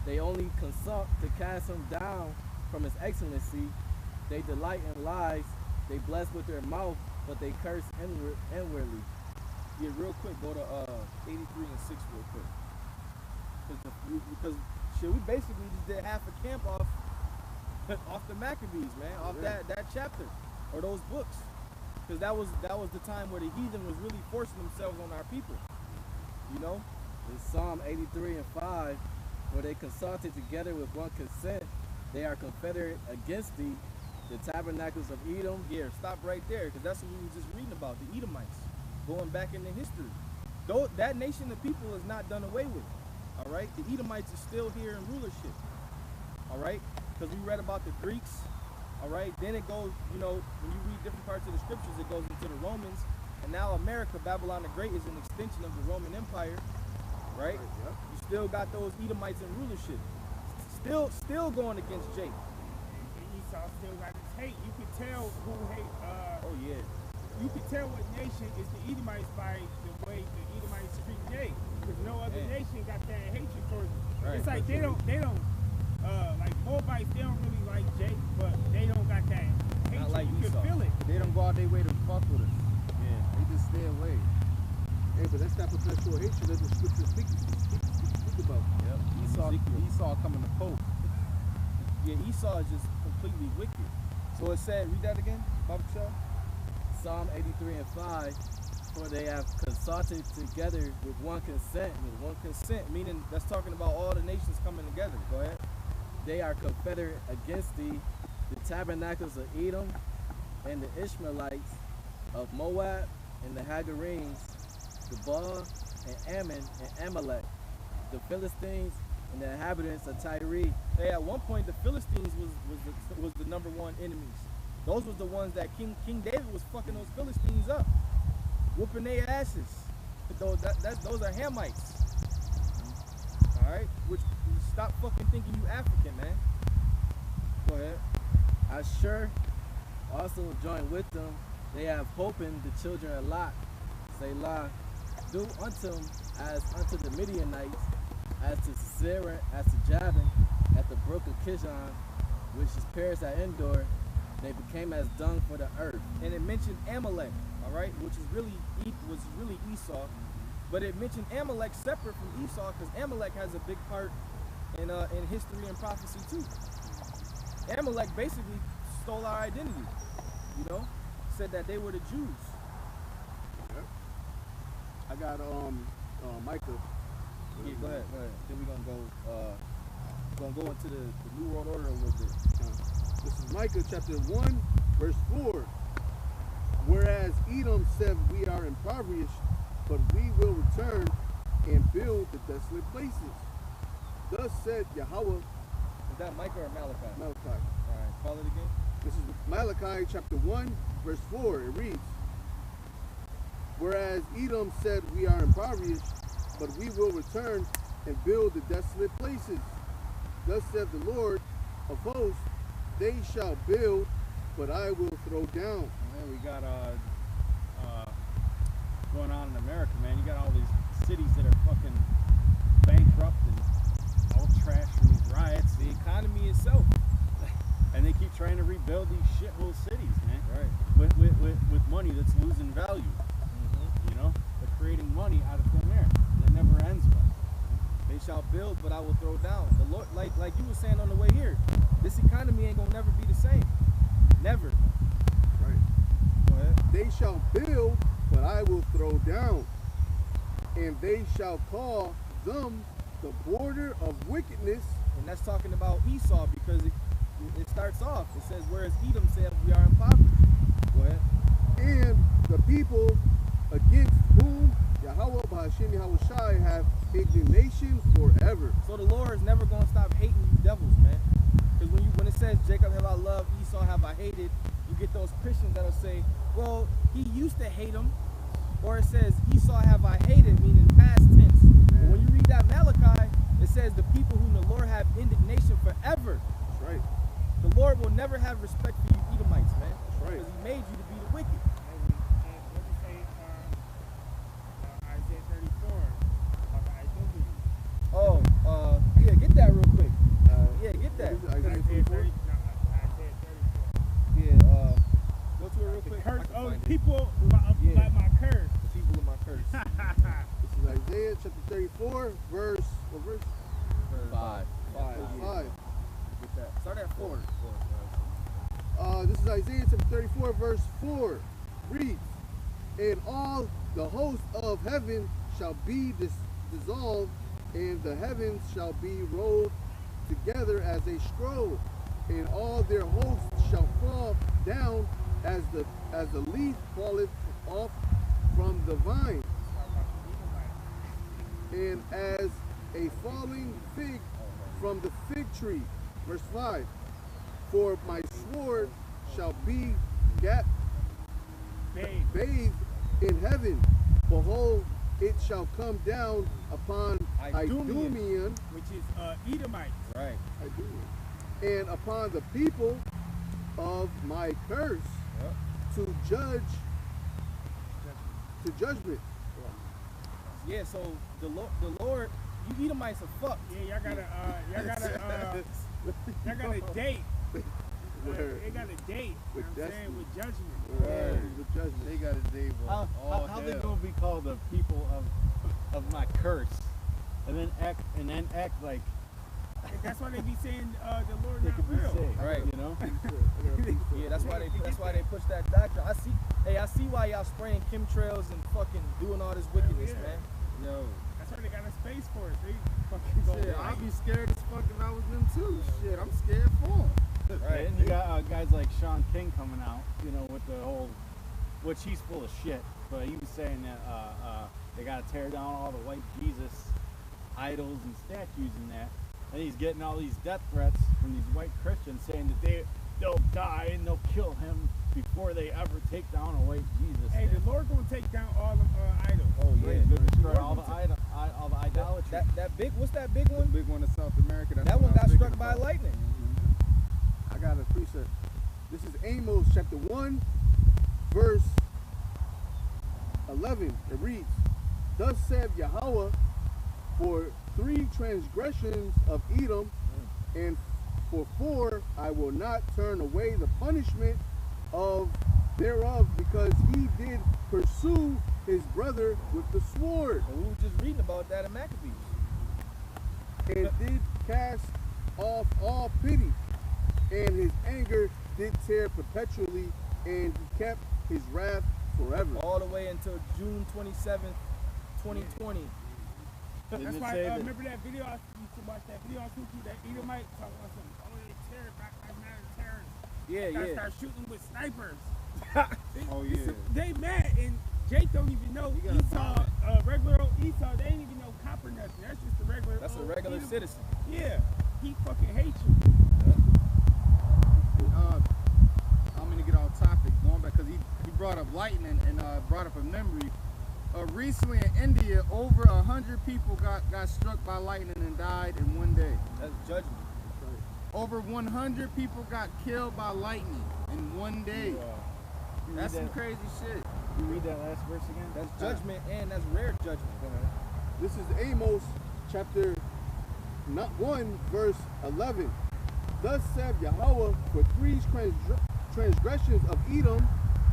They only consult to cast him down from his excellency. They delight in lies. They bless with their mouth, but they curse inwardly. Yeah, real quick, go to 83 and 6 real quick. Because shit, we basically just did half a camp off the Maccabees, man, off that chapter or those books. Because that was the time where the heathen was really forcing themselves on our people. You know? In Psalm 83 and 5, where they consulted together with one consent, they are confederate against thee, the tabernacles of Edom. Yeah, stop right there, because that's what we were just reading about, the Edomites, going back into history. Though that nation of people is not done away with. All right, the Edomites are still here in rulership. All right, because we read about the Greeks. All right, then it goes, you know, when you read different parts of the scriptures, it goes into the Romans, and now America, Babylon the Great, is an extension of the Roman Empire. Right? You still got those Edomites in rulership. Still going against Jake. Esau still got his hate. You can tell who hate. Oh yeah. You can tell what nation is the Edomites by the way the Edomites treat Jake, because no other nation got that hatred towards them. Right, It's like for they sure. don't like Moabites. They don't really like Jake, but they don't got that hatred. Not like you Esau. can feel it. They don't go out their way to fuck with us. Yeah. They just stay away. Hey, but that's that perpetual hatred that the scriptures speak about. Yep. Esau coming to Pope. Yeah, Esau is just completely wicked. So it said, read that again, Baba Shah. Psalm 83 and 5, for they have consulted together with one consent. With one consent, meaning that's talking about all the nations coming together. Go ahead. They are confederate against thee, the tabernacles of Edom, and the Ishmaelites of Moab, and the Hagarenes, the Baal, and Ammon, and Amalek, the Philistines, and the inhabitants of Tyre. Hey, at one point the Philistines was the number one enemies. Those was the ones that King David was fucking those Philistines up, whooping their asses. Those are Hamites. All right, which stop fucking thinking you African, man. Go ahead. Ashur also joined with them. They have holpen the children of Lot. Selah. Do unto them as unto the Midianites, as to Sisera, as to Jabin, at the brook of Kishon, which is Paris at Endor. They became as dung for the earth. And it mentioned Amalek, all right, which is was really Esau, but it mentioned Amalek separate from Esau because Amalek has a big part in history and prophecy too. Amalek basically stole our identity, you know, said that they were the Jews. Yep. I got Micah. Yeah, go ahead. Then we're gonna go into the New World Order a little bit. This is Micah chapter 1, verse 4. Whereas Edom said, we are impoverished, but we will return and build the desolate places. Thus said Yahweh. Is that Micah or Malachi? Malachi. All right, call it again. This is Malachi chapter 1, verse 4. It reads, whereas Edom said, we are impoverished, but we will return and build the desolate places. Thus said the Lord of hosts, they shall build, but I will throw down. Man, we got going on in America, man. You got all these cities that are fucking bankrupt and all trash from these riots. The economy itself. And they keep trying to rebuild these shithole cities, man. Right. With money that's losing value. You know? They're creating money out of thin air. And it never ends well. They shall build, but I will throw down. The Lord, like you were saying on the way here, this economy ain't gonna never be the same. Never. Right. Go ahead. They shall build, but I will throw down. And they shall call them the border of wickedness. And that's talking about Esau because it starts off. It says, whereas Edom said, we are impoverished. Go ahead. And the people against whom Yahweh B'Hashem Yahweh Shai have indignation forever. So the Lord is never gonna stop hating you devils, man. Because when it says Jacob have I loved, Esau have I hated, you get those Christians that'll say, well, he used to hate him. Or it says Esau have I hated, meaning past tense. But when you read that Malachi, it says the people whom the Lord have indignation forever. That's right. The Lord will never have respect for you Edomites, man. That's right. Because he made you to be the wicked. What you say, Isaiah 34 about the identity? Oh, yeah, get that real quick. Yeah, get that. What is it, Isaiah Isaiah 24? 30, no, Isaiah 34. Yeah, go to it real The quick. curse I can of find the it. people Yeah. by my curse. The people of my curse. This is Isaiah chapter 34, verse, what verse? 5. 5. Verse Yeah. 5. Get that. Start at 4. This is Isaiah chapter 34, verse 4. Reads, and all the host of heaven shall be dissolved, and the heavens shall be rolled together as a scroll, and all their hosts shall fall down as the leaf falleth off from the vine, and as a falling fig from the fig tree. Verse 5. For my sword shall be bathed in heaven. Behold, it shall come down upon Idumean, Which is Edomites. Right. and upon the people of my curse Yep. to judgment. Yeah, so the Lord, you Edomites are fucked. Yeah, y'all got a date. They got a date. With You know what I'm saying? destiny. With judgment. Right. With judgment. They got a day, bro. How they gonna be called the people of my curse, and then act like That's why they be saying the Lord they not could be real. saved, Right. You know. Yeah, that's why they push that doctrine. I see why y'all spraying chemtrails and fucking doing all this wickedness, yeah. man. Yo, That's why they got a space for us. They fucking go shit, right. I'd be scared as fuck if I was them too. Shit, I'm scared for them. Right. And you got guys like Sean King coming out, you know, with the whole, which he's full of shit, but he was saying that they got to tear down all the white Jesus idols and statues and that. And he's getting all these death threats from these white Christians saying that they'll die and they'll kill him before they ever take down a white Jesus. Hey, the Lord gonna take down all them idols. Oh Right, yeah. he's gonna destroy all the idolatry. That big, what's that big one? Big one in South America. That's That what one I got was struck thinking by about. lightning. I got a precept. This is Amos chapter 1, verse 11. It reads, thus said Yahweh, for 3 transgressions of Edom and For I will not turn away the punishment of thereof, because he did pursue his brother with the sword, And we were just reading about that in Maccabees. and did cast off all pity, and his anger did tear perpetually, and he kept his wrath forever. All the way until June 27th, 2020. Didn't That's it why, say that- remember that video, I used to watch that video on YouTube, that Edomite talking about something, oh, they tear back, I'm mad at terrorists. Yeah, Gotta yeah. start shooting with snipers. Oh, yeah. They mad, and Jake don't even know You gotta Esau, regular old Esau, they ain't even know cop or nothing. That's just a regular That's a old regular Edom. citizen. Yeah, he fucking hates you. I'm gonna get off topic, going back because he brought up lightning and brought up a memory. Recently in India, over 100 people got struck by lightning and died in one day. That's judgment. Over 100 people got killed by lightning in one day. That's some crazy shit. You read that last verse again? That's judgment, and that's rare judgment. This is Amos chapter 1 verse 11. Thus said Yahweh, for 3 transgressions of Edom,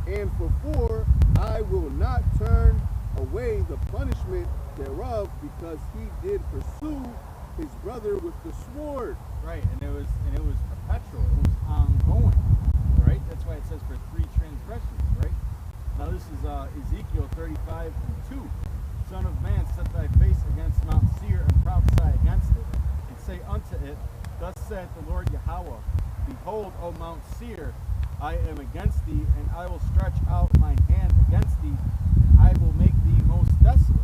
and for 4 I will not turn away the punishment thereof, because he did pursue his brother with the sword. Right, and it was perpetual. It was ongoing. Right? That's why it says for 3 transgressions, right? Now this is Ezekiel 35 and 2. Son of man, set thy face against Mount Seir and prophesy against it, and say unto it, Thus saith the Lord Yahweh, Behold, O Mount Seir, I am against thee, and I will stretch out mine hand against thee, and I will make thee most desolate.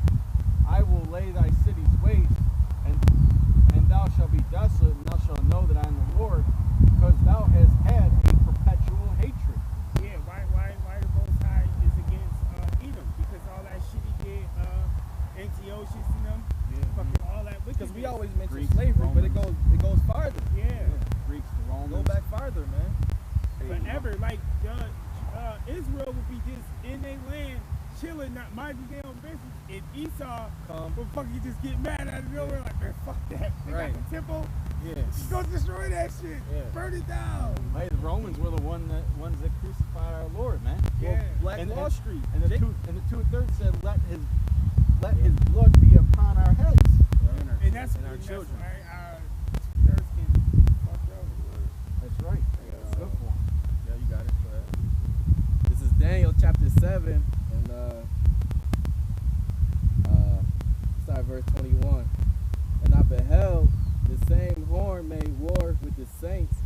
I will lay thy cities waste, and thou shalt be desolate, and thou shalt know that I am the Lord, because thou hast had a perpetual hatred. Yeah, why the Most High is against Edom? Because all that shit he did, Antiochus and them, fucking all that wickedness. Because we always mention Greeks, slavery, but it Romans. goes farther. Yeah, Greeks, the Romans. Go back farther, man. forever. Like, Israel would be just in their land, chilling, not minding their own business. And Esau Come. would fucking just get mad out of nowhere, like, man, fuck that. They Right. got the temple, Yeah. just go destroy that shit. Yeah. Burn it down. Hey, the Romans were the ones that crucified our Lord, man. Yeah. Black And- Wall and- Street. And the Jake- two-thirds said, let his blood be upon our heads. And that's And our and children. That's why two-thirds can fuck over. That's right. That's good for 'em. Yeah, you got it. Go ahead. This is Daniel chapter 7 and start verse 21. And I beheld the same horn made war with the saints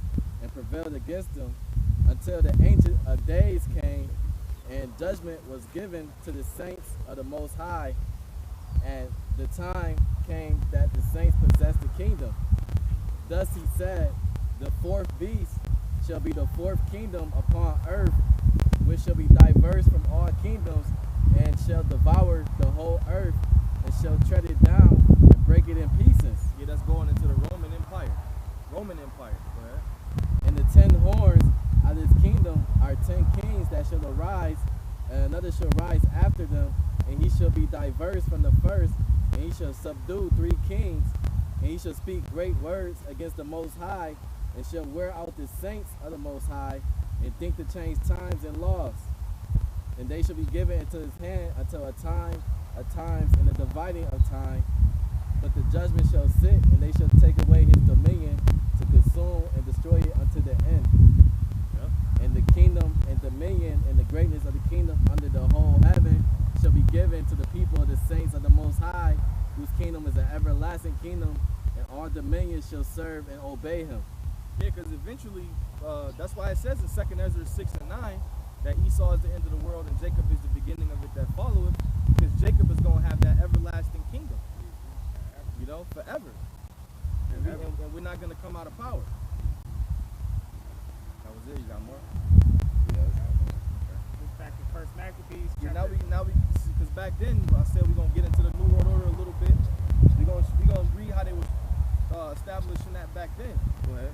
and prevailed against them until the Ancient of Days came, and judgment was given to the saints of the Most High, and the time came that the saints possessed the kingdom. Thus he said, the 4th beast shall be the 4th kingdom upon earth, which shall be diverse from all kingdoms, and shall devour the whole earth, and shall tread it down and break it in pieces. Yeah, that's going into the Roman Empire. Roman Empire. Go ahead. And the 10 horns of this kingdom are 10 kings that shall arise, and another shall rise after them, and he shall be diverse from the first, and he shall subdue 3 kings, and he shall speak great words against the Most High, and shall wear out the saints of the Most High, and think to change times and laws. And they shall be given into his hand until a time, of times, and the dividing of time. But the judgment shall sit, and they shall take away his dominion to consume and destroy it unto the end. And the kingdom and dominion and the greatness of the kingdom under the whole heaven shall be given to the people of the saints of the Most High, whose kingdom is an everlasting kingdom, and all dominions shall serve and obey him. Yeah, because eventually, that's why it says in 2nd Ezra 6 and 9 that Esau is the end of the world and Jacob is the beginning of it that followeth, because Jacob is going to have that everlasting kingdom, you know, forever. And we're not going to come out of power. That was it. You got more? Just back to First Maccabees. Yeah, chapter- now we, because back then I said we're gonna get into the New World Order a little bit. We gonna read how they was establishing that back then. Go ahead.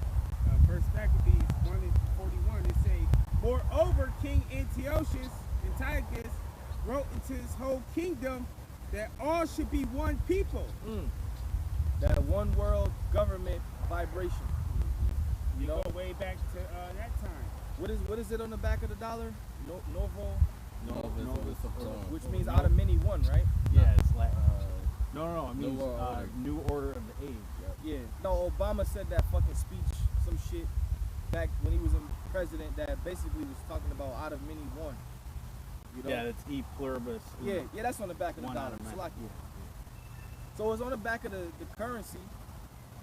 First Maccabees 1:41, it say, moreover, King Antiochus Antiochus wrote into his whole kingdom that all should be one people. That one world government vibration. You know, go way back to that time. what is it on the back of the dollar? Novo, which means No. out of many one, right? Yeah, it's Latin. No, it New means World Order. New Order of the Age. Yeah. No, Obama said that fucking speech, some shit, back when he was a president that basically was talking about out of many one. You know? Yeah, it's E pluribus. Yeah, that's on the back of the One dollar. out of many. Slocky. So it's on the back of the currency,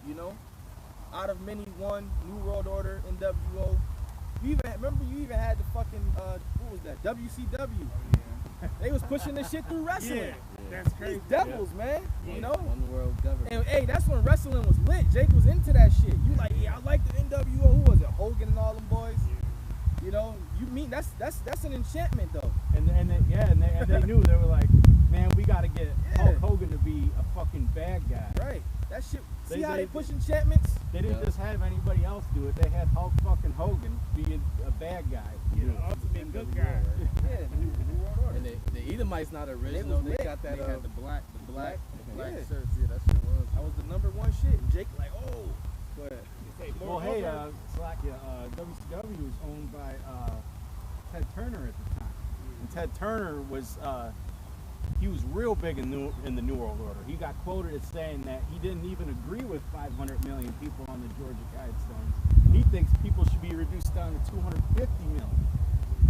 you know, out of many one, New World Order, NWO. You even had the fucking what was that? WCW. They was pushing this shit through wrestling. Yeah, that's crazy. These devils, man. You know. One world government. And hey, that's when wrestling was lit. Jake was into that shit. You like, yeah, I like the NWO. Who was it? Hogan and all them boys. You know, you mean that's an enchantment though. And they knew, they were like, man, we got to get Yeah. Hulk Hogan to be a fucking bad guy. Right. That shit. See They- how they- they push enchantments? They didn't Yeah. just have anybody else do it. They had Hulk fucking Hogan be a bad guy. You know, ultimate good guy. Yeah. New World Order. And the Edomites not original. They lit. got that. They had the black Yeah. shirts. Yeah, that shit was. That was the #1 shit. And Jake like, oh. Go ahead. They say Well, moreover, hey, Slakia, WCW was owned by Ted Turner at the time. And Ted Turner was, he was real big in the New World Order. He got quoted as saying that he didn't even agree with 500 million people on the Georgia Guidestones. He thinks people should be reduced down to 250 million.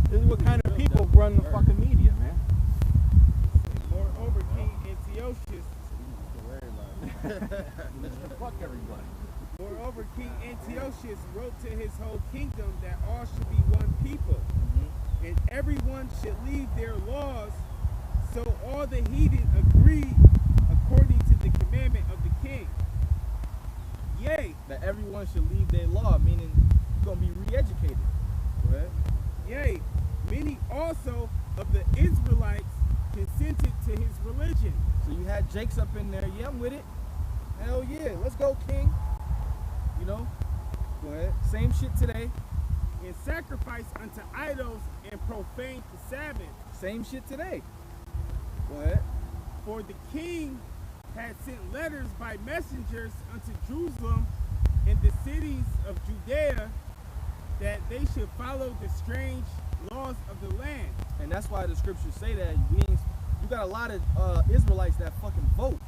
This is what kind of people run the fucking media, man. moreover, King Antiochus. Fuck everybody. Moreover, King Antiochus wrote to his whole kingdom that all should be one people, and everyone should leave their laws. So all the heathen agreed according to the commandment of the king. Yea, That everyone should leave their law, meaning you're gonna be re-educated. Go ahead. yea, many also of the Israelites consented to his religion. So you had Jake's up in there. Yeah, I'm with it. Hell yeah, let's go, King. You know. Go ahead. Same shit today. And sacrificed unto idols and profaned the Sabbath. Same shit today. Go ahead. For the king had sent letters by messengers unto Jerusalem and the cities of Judea that they should follow the strange laws of the land. And that's why the scriptures say that you got a lot of Israelites that fucking vote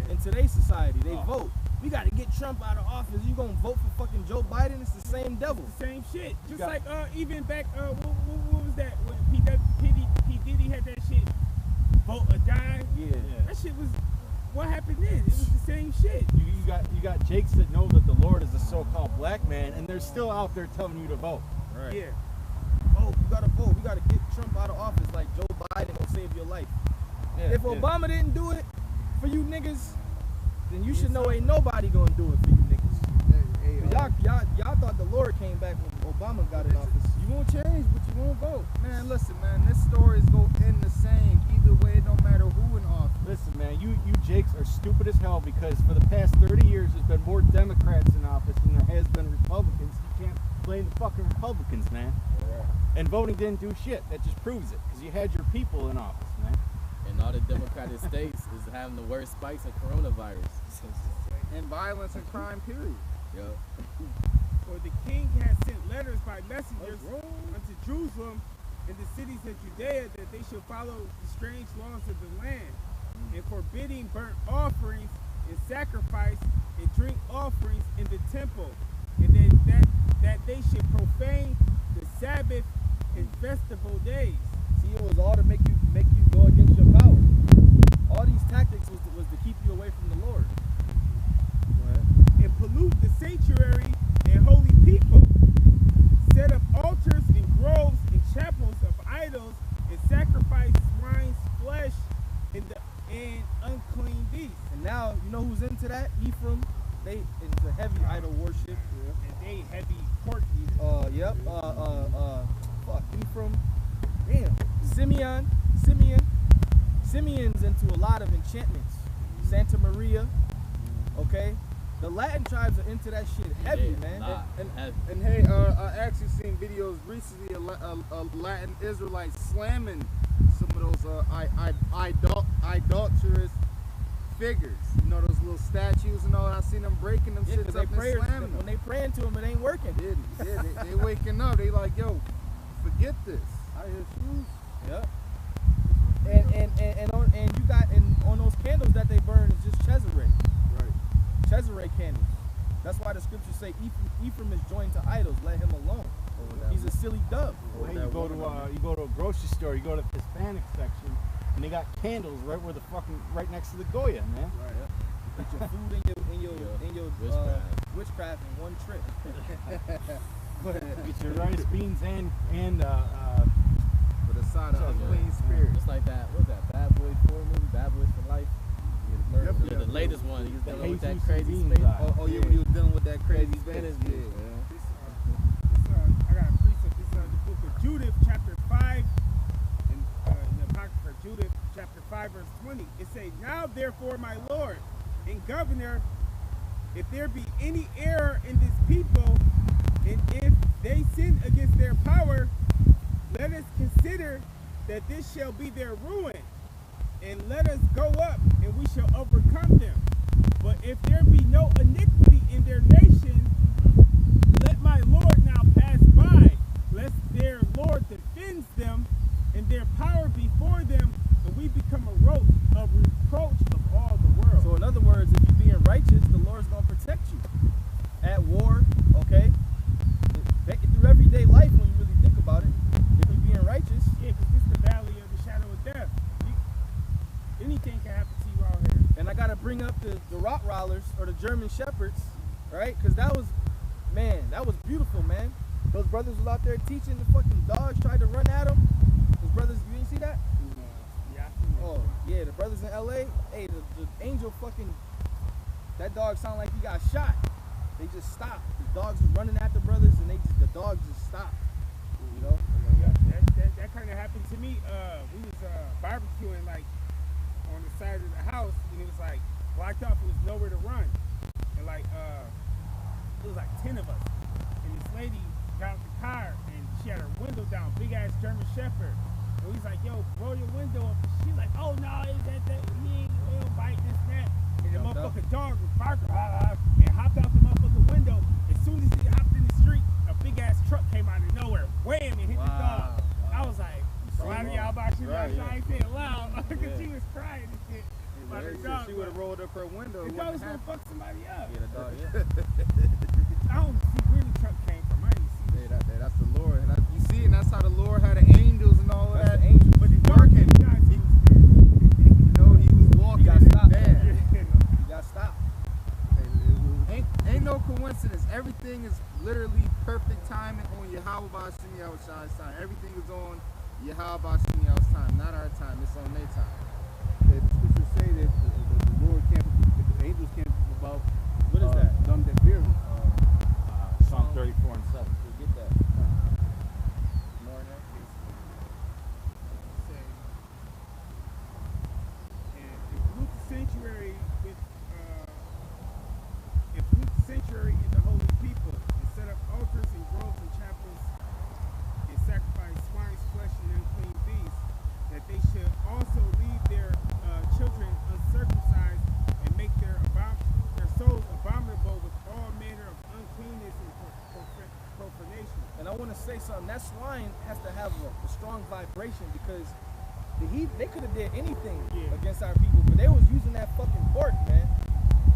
in today's society. They vote. We got to get Trump out of office. You gonna vote for fucking Joe Biden? It's the same devil. The same shit. Just got- like even back what was that when P Diddy had that shit vote or die. Yeah. That shit was what happened then. It was the same shit. You got Jakes that know that the Lord is a so-called black man, and they're still out there telling you to vote. Right. Yeah. Oh, you gotta vote. We gotta get Trump out of office like Joe Biden will save your life. Yeah, If Obama didn't do it for you niggas, then you should know ain't nobody gonna do it for you niggas. Y'all thought the Lord came back when Obama got in office. You won't change, but you won't vote. Man, listen, man, this story is going to end the same. Either way, no matter who in office. Listen, man, you Jakes are stupid as hell because for the past 30 years there's been more Democrats in office than there has been Republicans. You can't blame the fucking Republicans, man. And voting didn't do shit. That just proves it because you had your people in office, man. And all the Democratic states is having the worst spikes of coronavirus. And violence and crime, period. Yup. For the king had sent letters by messengers unto Jerusalem and the cities of Judea that they should follow the strange laws of the land, and forbidding burnt offerings and sacrifice and drink offerings in the temple, and that they should profane the Sabbath and festival days. See, it was all to make you go against your power. All these tactics was to keep you away from the Lord. And pollute the sanctuary and holy people, set up altars and groves and chapels of idols, and sacrifice swine's flesh and unclean beasts. And now you know who's into that? Ephraim. They into heavy idol worship. And they heavy pork eaters. Yep. Fuck Ephraim. Damn. Simeon's into a lot of enchantments. Santa Maria. Okay. The Latin tribes are into that shit heavy, man. And hey, I actually seen videos recently of Latin Israelites slamming some of those idolatrous figures. You know those little statues and all. I seen them breaking them Yeah, shits because up they and slamming when them. they praying to him, it ain't working. They waking up. They like, yo, forget this. I hear shoes. Yep. And you got on those candles that they burn is just Cesare. Right. Cesare candles. That's why the scriptures say Ephraim is joined to idols, let him alone. He's a silly dove. Hey, you go to a grocery store, you go to the Hispanic section, and they got candles right next to the Goya, man. Right. Put your food in your witchcraft in one trip. Get your rice, beans, and With a side of unclean spirit. Just like that, what's that, Bad Boys 4 movie, Bad Boys for Life? Yeah, the latest one, he was dealing with that Jesus crazy beans space. eye. Oh yeah, when he was dealing with that crazy Spanish Spanish. dude, Yeah. I got a precept. This is the book of Judith, chapter 5, in the Apocrypha, Judith, chapter 5, verse 20. It says, "Now therefore, my Lord and Governor, if there be any error in this people, and if they sin against their power, let us consider that this shall be their ruin, and let us go up, and we shall overcome them. But if there be no iniquity in their nation, let my Lord now pass by, lest their Lord defends them, and their power before them, and we become a reproach of all the world." So in other words, if you're being righteous, the Lord's gonna protect you. At war, okay? Through everyday life, when you really think about it, if you're being righteous, Yeah, because this is the valley of the shadow of death. Anything can happen to you out here. and I gotta bring up the Rottweilers or the German Shepherds, right? Because that was beautiful, man. Those brothers was out there teaching, the fucking dogs tried to run at them. Those brothers, you didn't see that? Yeah, I seen that. Oh, yeah, the brothers in LA, hey, the angel fucking, that dog sounded like he got shot. They just stopped. The dogs was running at the brothers, and the dogs just stopped. You know? Yeah, that kind of happened to me. We was barbecuing like on the side of the house, and it was like blocked off. It was nowhere to run, and like it was like 10 of us. And this lady got out the car, and she had her window down, big ass German Shepherd. And we was like, "Yo, roll your window up." And she's like, "Oh no, is that he ain't bite this and that." And the motherfucking dog was barking, and hopped out the motherfucking window. As soon as he hopped in the street, a big ass truck came out of nowhere, wham, and hit the dog. I was like, "Why do y'all about you?" I ain't saying it loud because she was crying and shit. About her dog. She would have rolled up her window. The It dog was wouldn't gonna happen. fuck somebody up. Yeah, the dog, yeah. I don't see where the truck came from. I didn't see Yeah, that's the Lord. And you see, and that's how the Lord had the angels and all of That's that. the angel. but the dog Working. came down. He was scared. You know, he was walking got in stopped. bad. You gotta stop. Ain't no coincidence. Everything is literally perfect timing on Yahweh Bashim Yahushai's time. Everything is on Yahweh Bashim Yahushai's time, not our time. It's on their time. The scriptures say that the Lord can't, the angels can't about What is that? them that fear him. Psalm 34 and 7. We get that. More than that, say, and pollute the sanctuary with, and pollute the sanctuary in the holy people, and set up altars and groves and chapels, and sacrifice swine's flesh and unclean beasts, that they should also leave their children uncircumcised, and make their souls abominable with all manner of uncleanness and profanation. And I want to say something. That swine has to have a strong vibration because they could have did anything against our people, but they was using that fucking pork, man.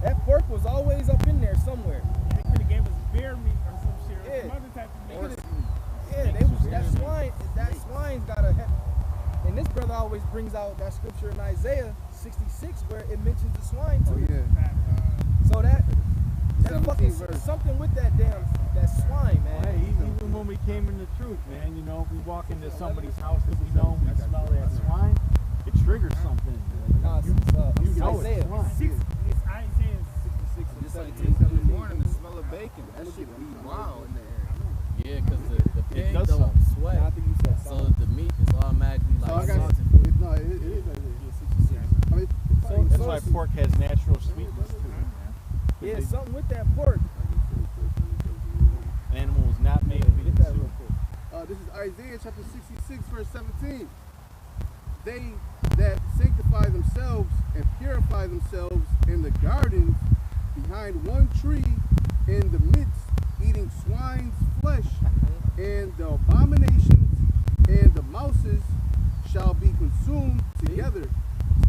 That pork was always up in there somewhere. They could have gave us bear meat or some shit or Yeah. some other type of They meat. coulda- Yeah, that swine's got a head. And this brother always brings out that scripture in Isaiah 66 where it mentions the swine too. Oh yeah. So that 17 fucking verse. something with that swine, man. Hey, even when we came in the truth, man, you know, if we walk into somebody's house that we know and we smell that swine, it triggers something. Nah, it's, You know it's Isaiah. swine. It's Isaiah 66 and Just like 17. 10 in the morning, the smell of bacon. That shit be wild in the air. Yeah, because the pig does don't something. sweat, Nah, I think you said so something. the meat is automatically So I like got salted. no, it is Isaiah 66. I mean, That's why pork has natural sweetness too, man. Yeah, something with that pork. An animal was not made to be Get that real consumed. quick. This is Isaiah chapter 66, verse 17. They that sanctify themselves and purify themselves behind one tree in the midst, eating swine's flesh, and the abominations and the mouses shall be consumed together.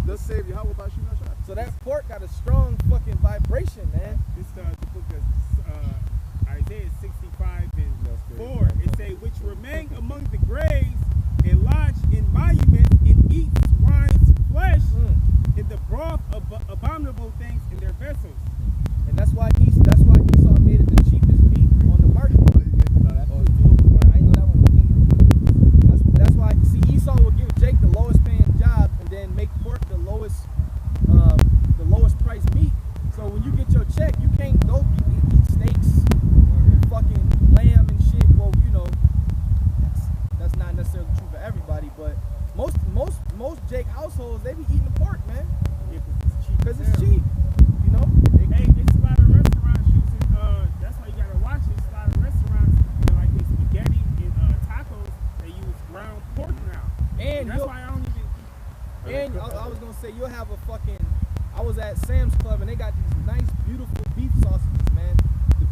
Thus save Yahweh by Shema Shah. So that pork got a strong fucking vibration, man. This the book of Isaiah 65 and 4. It say, which remain among the graves and lodge in monuments and eat swine's flesh in the broth of abominable things in their vessels. And that's why Esau made it the cheapest meat on the market. I know that one was in there. That's why, see, Esau will give Jake the lowest paying job and then make pork the lowest price meat. So when you get your check, you can't go eat steaks and fucking lamb and shit. Well, you know, that's not necessarily true for everybody, but most Jake households, they be eating the pork, man. Yeah, because Because it's cheap, you know. Hey, it's a lot of restaurants using, that's why you gotta watch it. It's a lot of restaurants, like the spaghetti and tacos, they use ground pork now. And that's why I don't even. And I was gonna say, you'll have a fucking. I was at Sam's Club and they got these nice, beautiful beef sausages, man.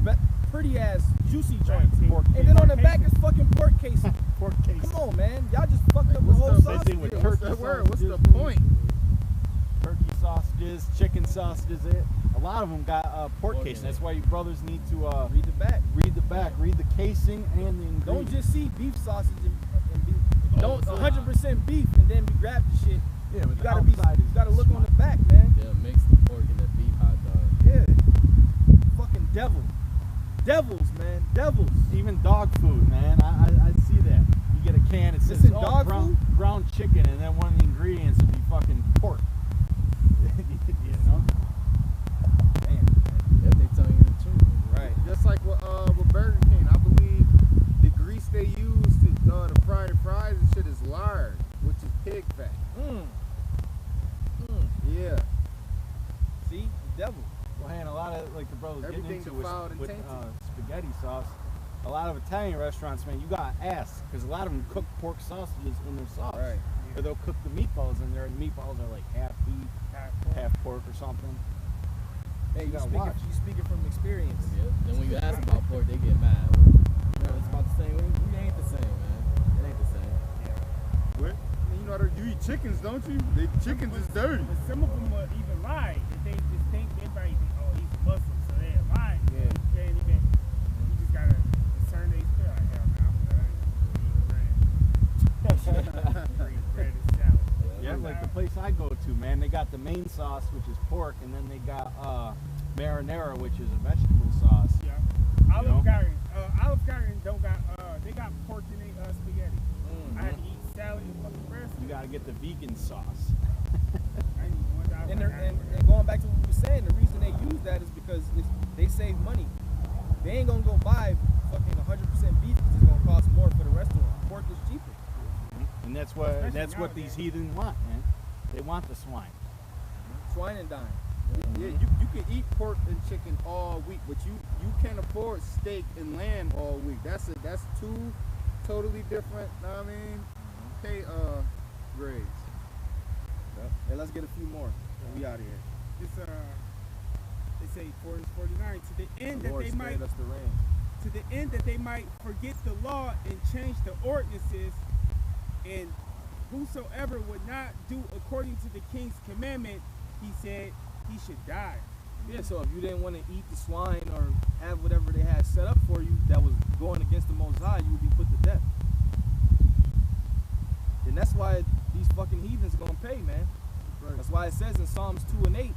The pretty ass, juicy joints. And then on the back is fucking pork casing. Pork case. Come on, man. Y'all just fucked up the whole Same sausage. thing with What's turkey that word? What's sausages, the point? Turkey sausages, chicken sausages. A lot of them got pork casing. That's why you brothers need to Read the back. read the casing and the ingredients. Don't just see beef sausage and beef. Don't 100% beef and then be grab the shit. Yeah, but You the gotta outside is you gotta look on swine. the back, man. They'll mix the pork and the beef hot dog. Yeah. Fucking devil. Devils, man. Devils. Even dog food, man. I see that. You get a can, it says Listen, dog ground chicken, and then one of the ingredients would be fucking pork. You know? Damn, If they tell you the truth. right. Just like with Burger King, I believe the grease they use to fry the fries and shit is lard, which is pig fat. Yeah. See? The devil. Well, hey, and a lot of, like the brothers getting Everything's into defiled and with tainted. spaghetti sauce, a lot of Italian restaurants, man, you gotta ask, because a lot of them cook pork sausages in their sauce. Right. Or they'll cook the meatballs in there, and the meatballs are like half beef, half pork or something. Hey, You you gotta watch. speaking from experience. Yep. Then when you ask about pork, they get mad. You know, it's about the same. We ain't the same, man. It ain't the same. What? You know, you eat chickens, don't you? The chickens is dirty. But some of them will even lie. If they just think, everybody think, oh, he's Muslim, so they lie. Yeah. You can't even, you just gotta discern their spirit. Like, hell no, I'm good. Eat bread and salad. Yeah, like the place I go to, man, they got the main sauce, which is pork, and then they got marinara, which is a vegetable sauce. Yeah. You know? Olive Garden don't got, they got pork in their spaghetti. I had to eat salad and fucking bread. You gotta get the vegan sauce. I didn't eat $1. And going back to what we were saying, the reason they use that is because they save money. They ain't gonna go buy fucking 100% beef because it's gonna cost more for the restaurant. Pork is cheaper. And that's what Especially these nowadays. heathen want, man. They want the swine. Swine and dime. Yeah, you can eat pork and chicken all week, but you can't afford steak and lamb all week. That's two totally different, know what I mean? Pay grades. Hey, let's get a few more. We out of here. This, they say 49, to the end that Lord they might spared us the rain. to the end that they might forget the law and change the ordinances, and whosoever would not do according to the king's commandment, he said he should die. Yeah, so if you didn't want to eat the swine or have whatever they had set up for you that was going against the Most High, you would be put to death. And that's why these fucking heathens are gonna pay, man. Right. That's why it says in Psalms 2 and 8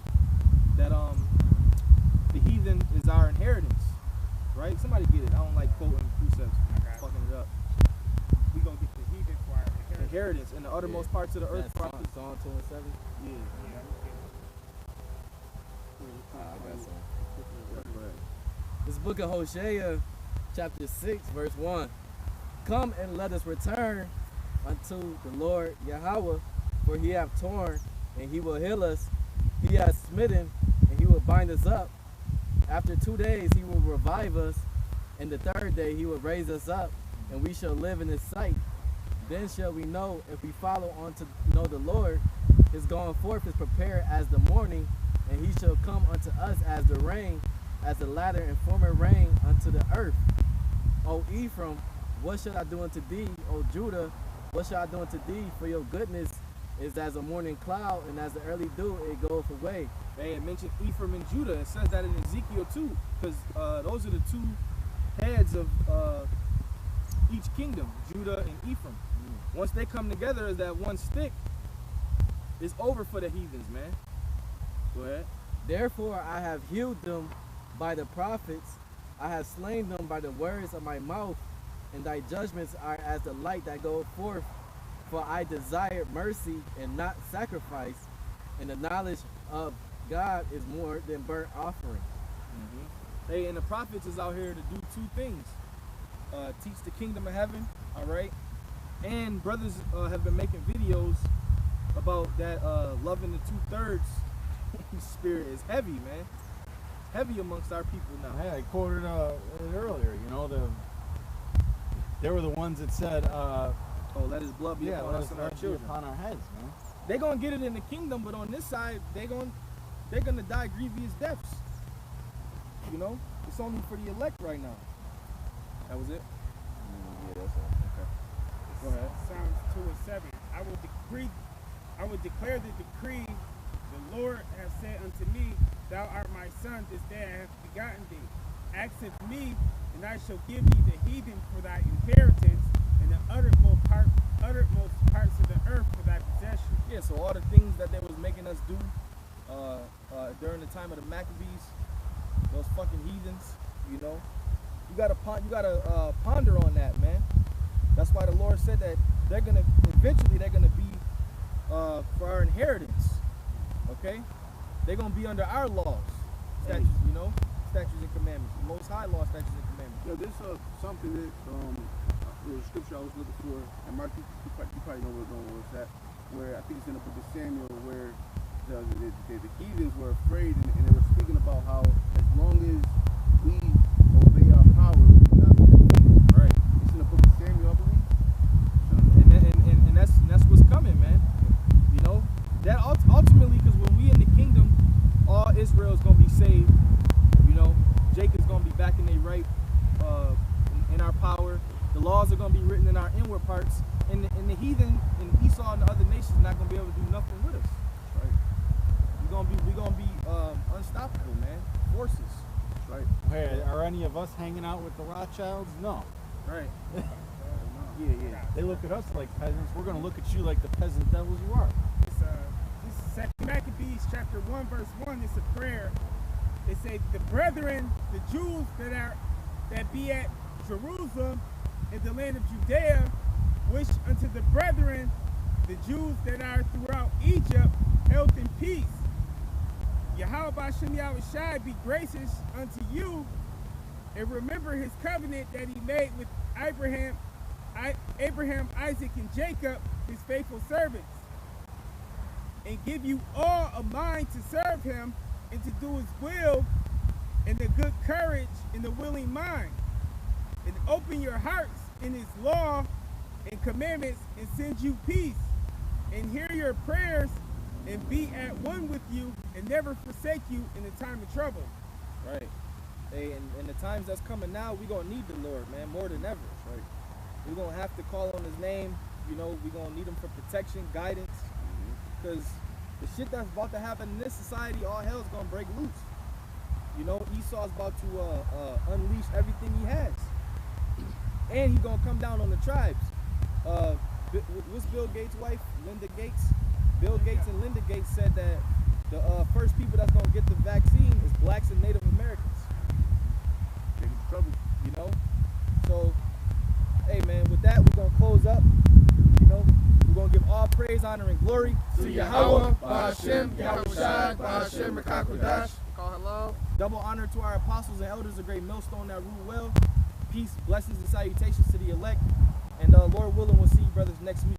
that the heathen is our inheritance. Right? Somebody get it. I don't like quoting precepts. I got it. Fucking it up. We gonna get the heathen for our inheritance. Inheritance in the uttermost parts of the earth. That's Psalm 2 and 7. Yeah. I got some. This book of Hosea, chapter 6, verse 1. Come and let us return unto the Lord Yahweh, for he hath torn, and he will heal us. He hath smitten, and he will bind us up. After 2 days he will revive us, and the third day he will raise us up, and we shall live in his sight. Then shall we know if we follow on to know the Lord. His going forth is prepared as the morning, and he shall come unto us as the rain, as the latter and former rain unto the earth. O Ephraim, what shall I do unto thee? O Judah, what shall I do unto thee? For your goodness is as a morning cloud, and as the early dew it goeth away. Hey, it mentioned Ephraim and Judah. It says that in Ezekiel too, because those are the two heads of each kingdom, Judah and Ephraim. Once they come together as that one stick, it's over for the heathens, man. Go ahead. Therefore I have healed them by the prophets, I have slain them by the words of my mouth, and thy judgments are as the light that goeth forth. For I desired mercy and not sacrifice, and the knowledge of God is more than burnt offering. Hey, and the prophets is out here to do two things. Teach the kingdom of heaven, all right? And brothers have been making videos about that loving the 2/3 spirit is heavy, man. It's heavy amongst our people now. Hey, I quoted it earlier. You know, they were the ones that said, Oh, let his blood be upon us and our children. upon our heads, man. They're gonna get it in the kingdom, but on this side, they're gonna die grievous deaths. You know, it's only for the elect right now. That was it. Yeah, that's it. Okay. Go ahead. Psalms 2 and 7. I will declare the decree. The Lord has said unto me, Thou art my son, this day I have begotten thee. Ask of me, and I shall give thee the heathen for thy inheritance, and the uttermost parts of the earth for thy possession. Yeah, so all the things that they was making us do during the time of the Maccabees, those fucking heathens, you know, you gotta ponder on that, man. That's why the Lord said that eventually they're gonna be for our inheritance. Okay, they're gonna be under our laws, statutes, you know, statutes and commandments, the Most High law, statutes and commandments. Yeah, this something that the scripture I was looking for, and Mark, you probably know where it's at, where I think it's in the book of Samuel, where the heathens were afraid, and they were speaking about how as long as we obey our power, we will not be defeated. Right. It's in the book of Samuel, I believe. And that's what's coming, man. You know, that ultimately, because when we in the kingdom, all Israel is gonna be saved. You know, Jacob's gonna be back in their right, in our power. The laws are gonna be written in our inward parts, and the heathen and Esau and the other nations not gonna be able to do nothing with us. Right? We gonna be unstoppable, man. Forces. Right. Hey, are any of us hanging out with the Rothschilds? No. Right. Yeah. They look at us like peasants. We're going to look at you like the peasant devils you are. This is 2 Maccabees chapter 1 verse 1. It's a prayer. It says, the brethren, the Jews that be at Jerusalem in the land of Judea, wish unto the brethren, the Jews that are throughout Egypt, health and peace. Yahweh Shem Shai be gracious unto you, and remember his covenant that he made with Abraham, Isaac, and Jacob, his faithful servants, and give you all a mind to serve him and to do his will, and the good courage and the willing mind, and open your hearts in his law and commandments, and send you peace, and hear your prayers, and be at one with you, and never forsake you in the time of trouble. Right. Hey, and the times that's coming now, we're going to need the Lord, man, more than ever. Right. We're going to have to call on his name. You know, we're going to need him for protection, guidance. Because the shit that's about to happen in this society, all hell's going to break loose. You know, Esau's about to unleash everything he has. And he's going to come down on the tribes. What's Bill Gates' wife? Linda Gates? Bill Gates and Linda Gates said that the first people that's going to get the vaccine is blacks and Native Americans. Take it to trouble. You know? So, hey man, with that, we're going to close up. You know? We're going to give all praise, honor, and glory To Yahweh, Ba'ashem, Yahushai, Ba'ashem, Mekakodash. Call hello. Double honor to our apostles and elders, a great millstone that rule well. Peace, blessings, and salutations to the elect. And Lord willing, we'll see you brothers next week.